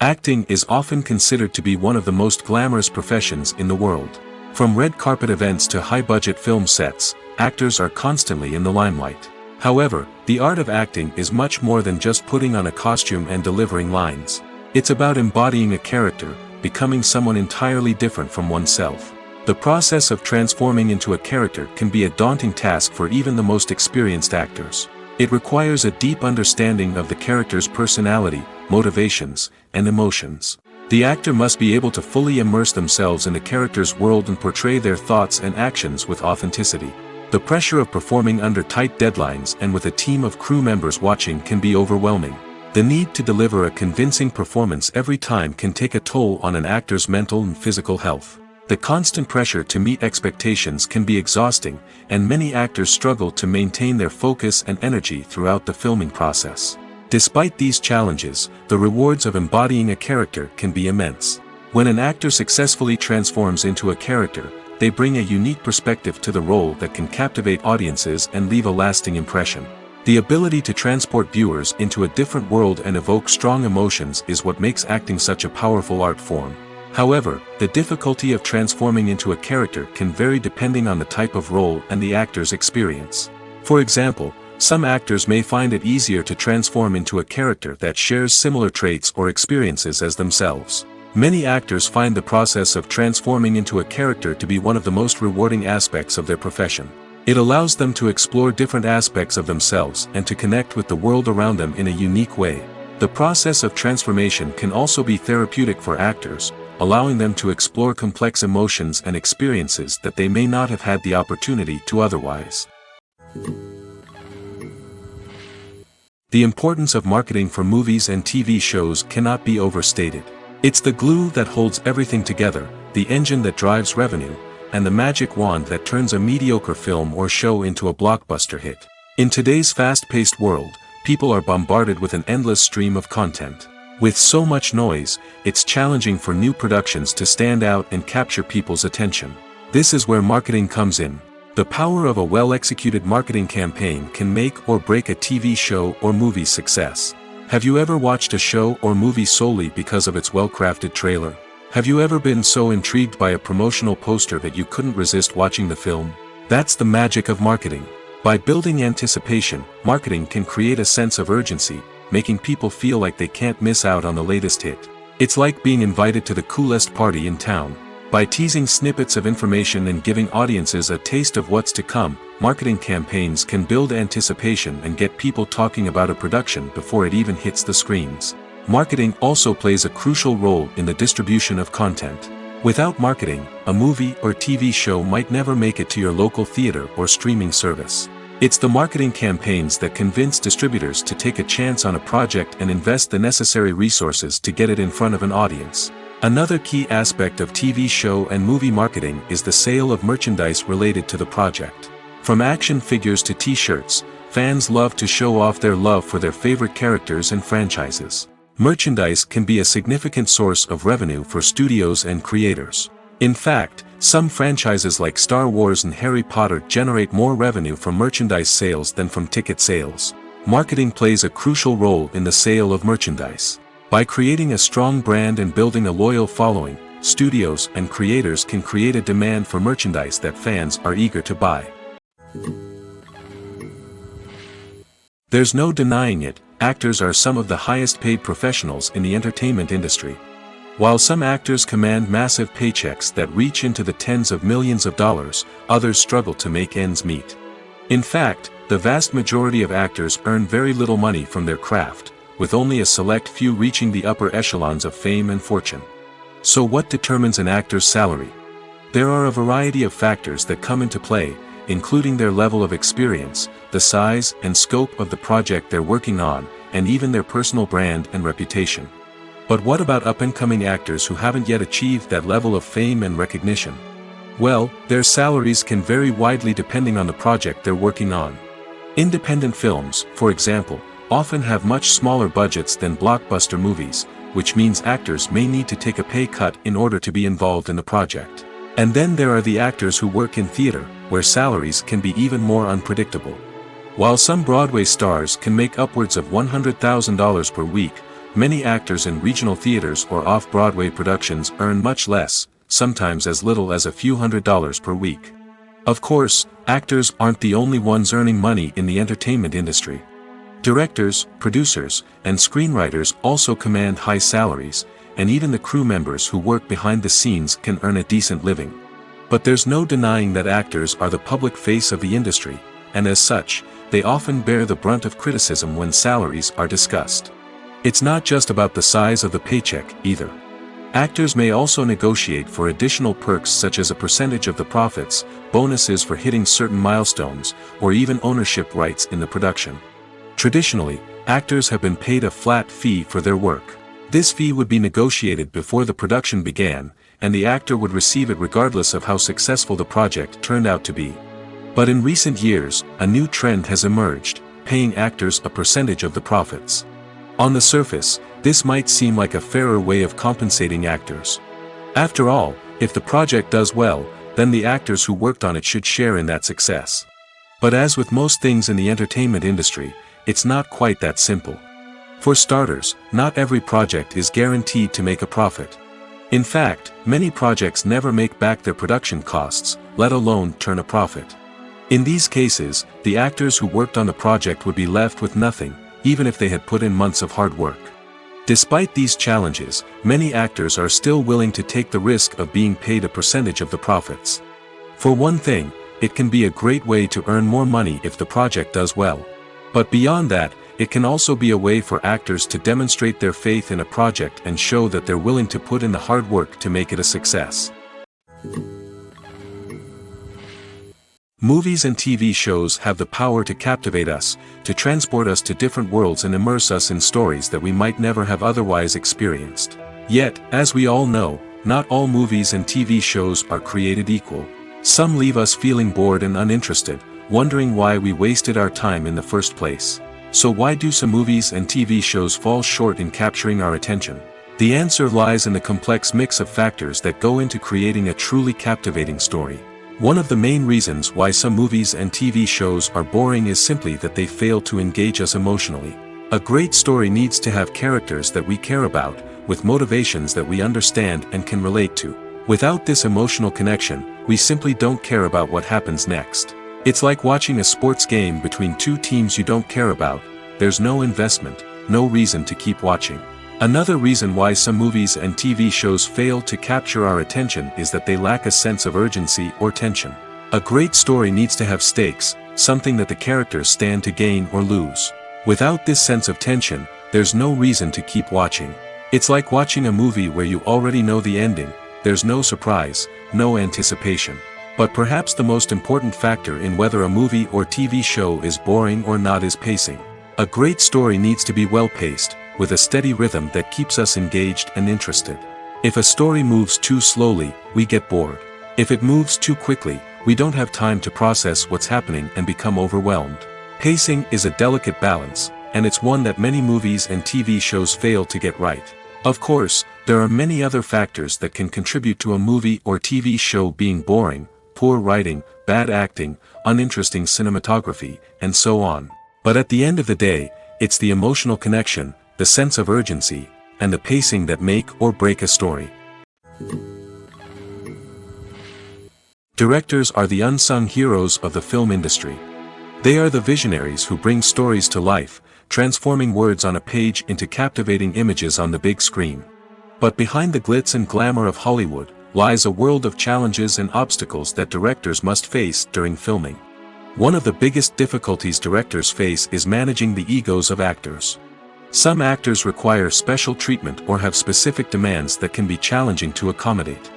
Acting is often considered to be one of the most glamorous professions in the world. From red carpet events to high-budget film sets, actors are constantly in the limelight. However, the art of acting is much more than just putting on a costume and delivering lines. It's about embodying a character, becoming someone entirely different from oneself. The process of transforming into a character can be a daunting task for even the most experienced actors. It requires a deep understanding of the character's personality, motivations, and emotions. The actor must be able to fully immerse themselves in the character's world and portray their thoughts and actions with authenticity. The pressure of performing under tight deadlines and with a team of crew members watching can be overwhelming. The need to deliver a convincing performance every time can take a toll on an actor's mental and physical health. The constant pressure to meet expectations can be exhausting, and many actors struggle to maintain their focus and energy throughout the filming process. Despite these challenges, the rewards of embodying a character can be immense. When an actor successfully transforms into a character, they bring a unique perspective to the role that can captivate audiences and leave a lasting impression. The ability to transport viewers into a different world and evoke strong emotions is what makes acting such a powerful art form. However, the difficulty of transforming into a character can vary depending on the type of role and the actor's experience. For example, some actors may find it easier to transform into a character that shares similar traits or experiences as themselves. Many actors find the process of transforming into a character to be one of the most rewarding aspects of their profession. It allows them to explore different aspects of themselves and to connect with the world around them in a unique way. The process of transformation can also be therapeutic for actors, allowing them to explore complex emotions and experiences that they may not have had the opportunity to otherwise. The importance of marketing for movies and TV shows cannot be overstated. It's the glue that holds everything together, the engine that drives revenue, and the magic wand that turns a mediocre film or show into a blockbuster hit. In today's fast-paced world, people are bombarded with an endless stream of content. With so much noise, it's challenging for new productions to stand out and capture people's attention. This is where marketing comes in. The power of a well-executed marketing campaign can make or break a TV show or movie's success. Have you ever watched a show or movie solely because of its well-crafted trailer? Have you ever been so intrigued by a promotional poster that you couldn't resist watching the film? That's the magic of marketing. By building anticipation, marketing can create a sense of urgency, making people feel like they can't miss out on the latest hit. It's like being invited to the coolest party in town. By teasing snippets of information and giving audiences a taste of what's to come, marketing campaigns can build anticipation and get people talking about a production before it even hits the screens. Marketing also plays a crucial role in the distribution of content. Without marketing, a movie or TV show might never make it to your local theater or streaming service. It's the marketing campaigns that convince distributors to take a chance on a project and invest the necessary resources to get it in front of an audience. Another key aspect of TV show and movie marketing is the sale of merchandise related to the project. From action figures to t-shirts, fans love to show off their love for their favorite characters and franchises. Merchandise can be a significant source of revenue for studios and creators. In fact, some franchises like Star Wars and Harry Potter generate more revenue from merchandise sales than from ticket sales. Marketing plays a crucial role in the sale of merchandise. By creating a strong brand and building a loyal following, studios and creators can create a demand for merchandise that fans are eager to buy. There's no denying it, actors are some of the highest paid professionals in the entertainment industry. While some actors command massive paychecks that reach into the tens of millions of dollars, others struggle to make ends meet. In fact, the vast majority of actors earn very little money from their craft, with only a select few reaching the upper echelons of fame and fortune. So what determines an actor's salary? There are a variety of factors that come into play, including their level of experience, the size and scope of the project they're working on, and even their personal brand and reputation. But what about up-and-coming actors who haven't yet achieved that level of fame and recognition? Well, their salaries can vary widely depending on the project they're working on. Independent films, for example, often have much smaller budgets than blockbuster movies, which means actors may need to take a pay cut in order to be involved in the project. And then there are the actors who work in theater, where salaries can be even more unpredictable. While some Broadway stars can make upwards of $100,000 per week, many actors in regional theaters or off-Broadway productions earn much less, sometimes as little as a few $100s per week. Of course, actors aren't the only ones earning money in the entertainment industry. Directors, producers, and screenwriters also command high salaries, and even the crew members who work behind the scenes can earn a decent living. But there's no denying that actors are the public face of the industry, and as such, they often bear the brunt of criticism when salaries are discussed. It's not just about the size of the paycheck, either. Actors may also negotiate for additional perks such as a percentage of the profits, bonuses for hitting certain milestones, or even ownership rights in the production. Traditionally, actors have been paid a flat fee for their work. This fee would be negotiated before the production began, and the actor would receive it regardless of how successful the project turned out to be. But in recent years, a new trend has emerged, paying actors a percentage of the profits. On the surface, this might seem like a fairer way of compensating actors. After all, if the project does well, then the actors who worked on it should share in that success. But as with most things in the entertainment industry, it's not quite that simple. For starters, not every project is guaranteed to make a profit. In fact, many projects never make back their production costs, let alone turn a profit. In these cases, the actors who worked on the project would be left with nothing, even if they had put in months of hard work. Despite these challenges, many actors are still willing to take the risk of being paid a percentage of the profits. For one thing, it can be a great way to earn more money if the project does well. But beyond that, it can also be a way for actors to demonstrate their faith in a project and show that they're willing to put in the hard work to make it a success. Movies and TV shows have the power to captivate us, to transport us to different worlds and immerse us in stories that we might never have otherwise experienced. Yet, as we all know, not all movies and TV shows are created equal. Some leave us feeling bored and uninterested, wondering why we wasted our time in the first place. So why do some movies and TV shows fall short in capturing our attention? The answer lies in the complex mix of factors that go into creating a truly captivating story. One of the main reasons why some movies and TV shows are boring is simply that they fail to engage us emotionally. A great story needs to have characters that we care about, with motivations that we understand and can relate to. Without this emotional connection, we simply don't care about what happens next. It's like watching a sports game between two teams you don't care about. There's no investment, no reason to keep watching. Another reason why some movies and TV shows fail to capture our attention is that they lack a sense of urgency or tension. A great story needs to have stakes, something that the characters stand to gain or lose. Without this sense of tension, there's no reason to keep watching. It's like watching a movie where you already know the ending. There's no surprise, no anticipation. But perhaps the most important factor in whether a movie or TV show is boring or not is pacing. A great story needs to be well-paced, with a steady rhythm that keeps us engaged and interested. If a story moves too slowly, we get bored. If it moves too quickly, we don't have time to process what's happening and become overwhelmed. Pacing is a delicate balance, and it's one that many movies and TV shows fail to get right. Of course, there are many other factors that can contribute to a movie or TV show being boring: poor writing, bad acting, uninteresting cinematography, and so on. But at the end of the day, it's the emotional connection, the sense of urgency, and the pacing that make or break a story. Directors are the unsung heroes of the film industry. They are the visionaries who bring stories to life, transforming words on a page into captivating images on the big screen. But behind the glitz and glamour of Hollywood lies a world of challenges and obstacles that directors must face during filming. One of the biggest difficulties directors face is managing the egos of actors. Some actors require special treatment or have specific demands that can be challenging to accommodate.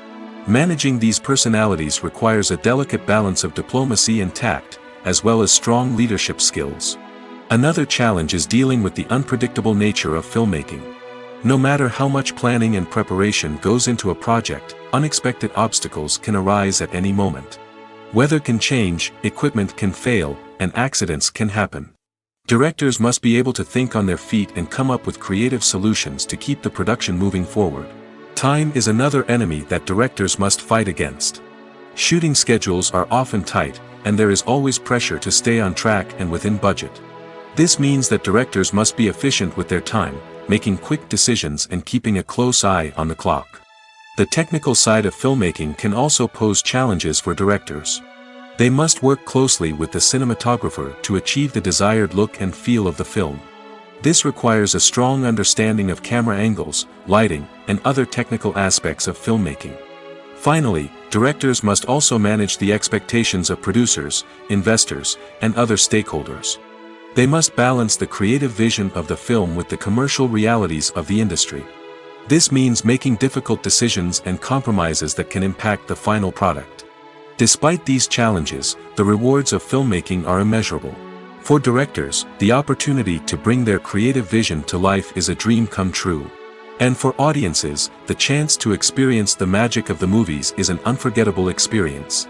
Managing these personalities requires a delicate balance of diplomacy and tact, as well as strong leadership skills. Another challenge is dealing with the unpredictable nature of filmmaking. No matter how much planning and preparation goes into a project, unexpected obstacles can arise at any moment. Weather can change, equipment can fail, and accidents can happen. Directors must be able to think on their feet and come up with creative solutions to keep the production moving forward. Time is another enemy that directors must fight against. Shooting schedules are often tight, and there is always pressure to stay on track and within budget. This means that directors must be efficient with their time, making quick decisions and keeping a close eye on the clock. The technical side of filmmaking can also pose challenges for directors. They must work closely with the cinematographer to achieve the desired look and feel of the film. This requires a strong understanding of camera angles, lighting, and other technical aspects of filmmaking. Finally, directors must also manage the expectations of producers, investors, and other stakeholders. They must balance the creative vision of the film with the commercial realities of the industry. This means making difficult decisions and compromises that can impact the final product. Despite these challenges, the rewards of filmmaking are immeasurable. For directors, the opportunity to bring their creative vision to life is a dream come true. And for audiences, the chance to experience the magic of the movies is an unforgettable experience.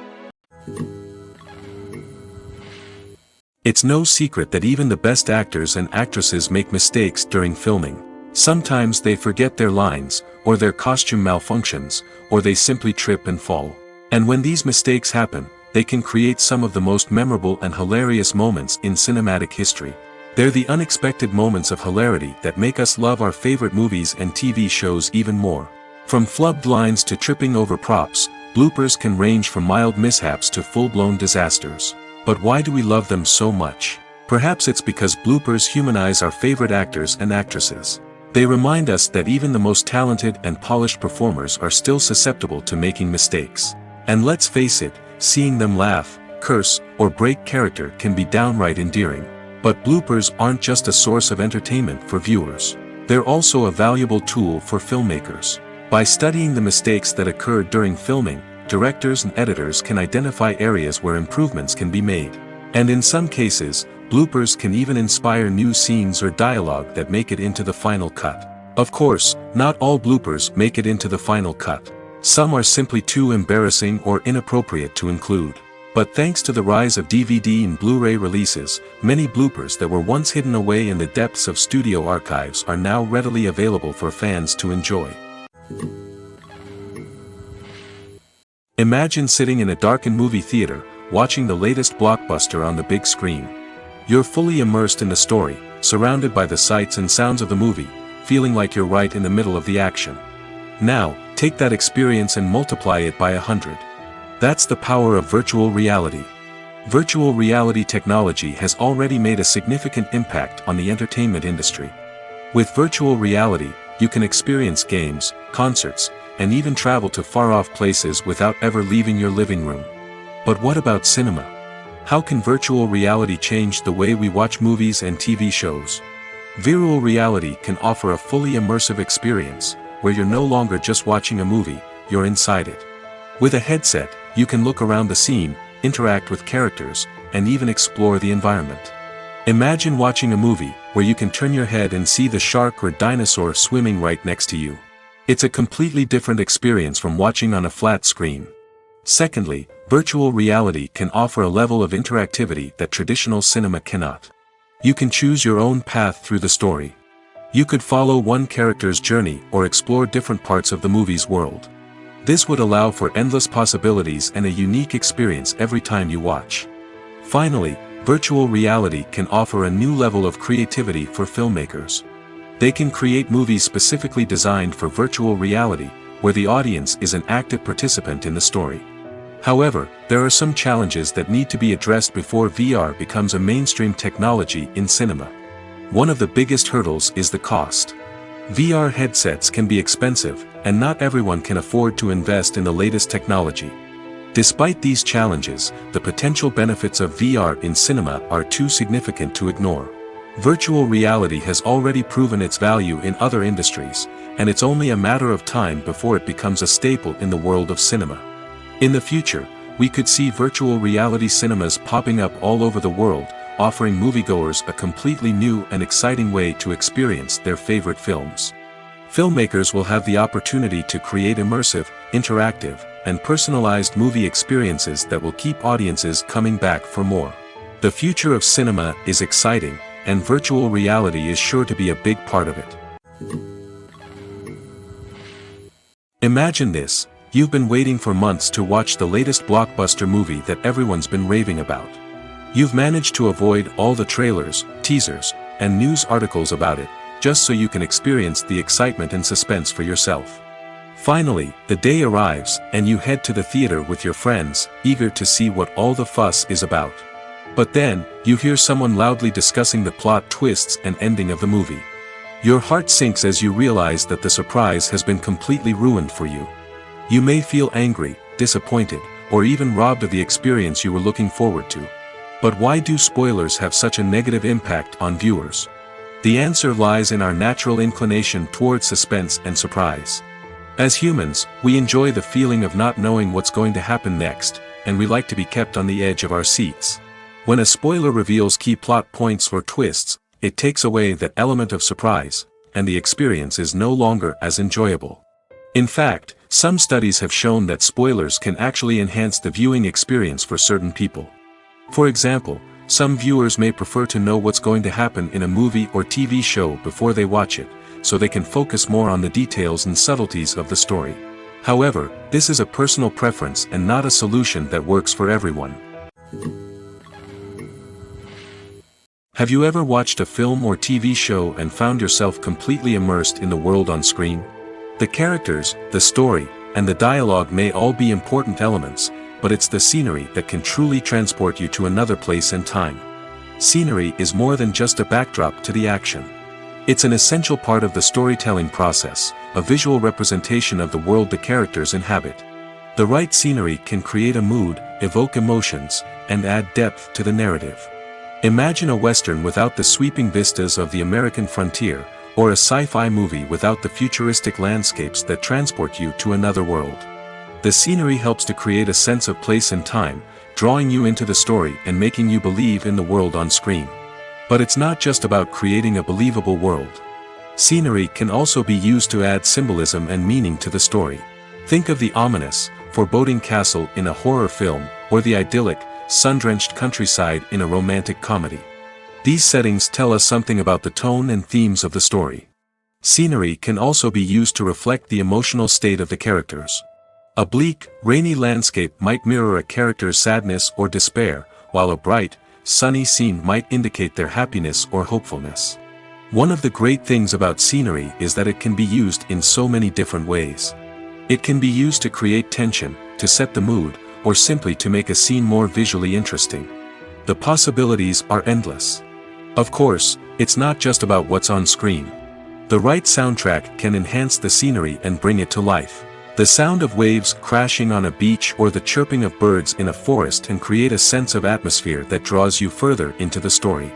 It's no secret that even the best actors and actresses make mistakes during filming. Sometimes they forget their lines, or their costume malfunctions, or they simply trip and fall. And when these mistakes happen, they can create some of the most memorable and hilarious moments in cinematic history. They're the unexpected moments of hilarity that make us love our favorite movies and TV shows even more. From flubbed lines to tripping over props, bloopers can range from mild mishaps to full-blown disasters. But why do we love them so much? Perhaps it's because bloopers humanize our favorite actors and actresses. They remind us that even the most talented and polished performers are still susceptible to making mistakes. And let's face it, seeing them laugh, curse, or break character can be downright endearing. But bloopers aren't just a source of entertainment for viewers. They're also a valuable tool for filmmakers. By studying the mistakes that occurred during filming, directors and editors can identify areas where improvements can be made. And in some cases, bloopers can even inspire new scenes or dialogue that make it into the final cut. Of course, not all bloopers make it into the final cut. Some are simply too embarrassing or inappropriate to include. But thanks to the rise of DVD and Blu-ray releases, many bloopers that were once hidden away in the depths of studio archives are now readily available for fans to enjoy. Imagine sitting in a darkened movie theater, watching the latest blockbuster on the big screen. You're fully immersed in the story, surrounded by the sights and sounds of the movie, feeling like you're right in the middle of the action. Now, take that experience and multiply it by 100. That's the power of virtual reality. Virtual reality technology has already made a significant impact on the entertainment industry. With virtual reality, you can experience games, concerts, and even travel to far-off places without ever leaving your living room. But what about cinema? How can virtual reality change the way we watch movies and TV shows? Virtual reality can offer a fully immersive experience, where you're no longer just watching a movie, you're inside it. With a headset, you can look around the scene, interact with characters, and even explore the environment. Imagine watching a movie, where you can turn your head and see the shark or dinosaur swimming right next to you. It's a completely different experience from watching on a flat screen. Secondly, virtual reality can offer a level of interactivity that traditional cinema cannot. You can choose your own path through the story. You could follow one character's journey or explore different parts of the movie's world. This would allow for endless possibilities and a unique experience every time you watch. Finally, virtual reality can offer a new level of creativity for filmmakers. They can create movies specifically designed for virtual reality, where the audience is an active participant in the story. However, there are some challenges that need to be addressed before VR becomes a mainstream technology in cinema. One of the biggest hurdles is the cost. VR headsets can be expensive, and not everyone can afford to invest in the latest technology. Despite these challenges, the potential benefits of VR in cinema are too significant to ignore. Virtual reality has already proven its value in other industries, and it's only a matter of time before it becomes a staple in the world of cinema. In the future, we could see virtual reality cinemas popping up all over the world, offering moviegoers a completely new and exciting way to experience their favorite films. Filmmakers will have the opportunity to create immersive, interactive, and personalized movie experiences that will keep audiences coming back for more. The future of cinema is exciting, and virtual reality is sure to be a big part of it. Imagine this. You've been waiting for months to watch the latest blockbuster movie that everyone's been raving about. You've managed to avoid all the trailers, teasers, and news articles about it, just so you can experience the excitement and suspense for yourself. Finally, the day arrives, and you head to the theater with your friends, eager to see what all the fuss is about. But then, you hear someone loudly discussing the plot twists and ending of the movie. Your heart sinks as you realize that the surprise has been completely ruined for you. You may feel angry, disappointed, or even robbed of the experience you were looking forward to. But why do spoilers have such a negative impact on viewers? The answer lies in our natural inclination toward suspense and surprise. As humans, we enjoy the feeling of not knowing what's going to happen next, and we like to be kept on the edge of our seats. When a spoiler reveals key plot points or twists, it takes away that element of surprise, and the experience is no longer as enjoyable. In fact, some studies have shown that spoilers can actually enhance the viewing experience for certain people. For example, some viewers may prefer to know what's going to happen in a movie or TV show before they watch it, so they can focus more on the details and subtleties of the story. However, this is a personal preference and not a solution that works for everyone. Have you ever watched a film or TV show and found yourself completely immersed in the world on screen? The characters, the story, and the dialogue may all be important elements, but it's the scenery that can truly transport you to another place and time. Scenery is more than just a backdrop to the action. It's an essential part of the storytelling process, a visual representation of the world the characters inhabit. The right scenery can create a mood, evoke emotions, and add depth to the narrative. Imagine a Western without the sweeping vistas of the American frontier, or a sci-fi movie without the futuristic landscapes that transport you to another world. The scenery helps to create a sense of place and time, drawing you into the story and making you believe in the world on screen. But it's not just about creating a believable world. Scenery can also be used to add symbolism and meaning to the story. Think of the ominous, foreboding castle in a horror film, or the idyllic, sun-drenched countryside in a romantic comedy. These settings tell us something about the tone and themes of the story. Scenery can also be used to reflect the emotional state of the characters. A bleak, rainy landscape might mirror a character's sadness or despair, while a bright, sunny scene might indicate their happiness or hopefulness. One of the great things about scenery is that it can be used in so many different ways. It can be used to create tension, to set the mood, or simply to make a scene more visually interesting. The possibilities are endless. Of course, it's not just about what's on screen. The right soundtrack can enhance the scenery and bring it to life. The sound of waves crashing on a beach or the chirping of birds in a forest can create a sense of atmosphere that draws you further into the story.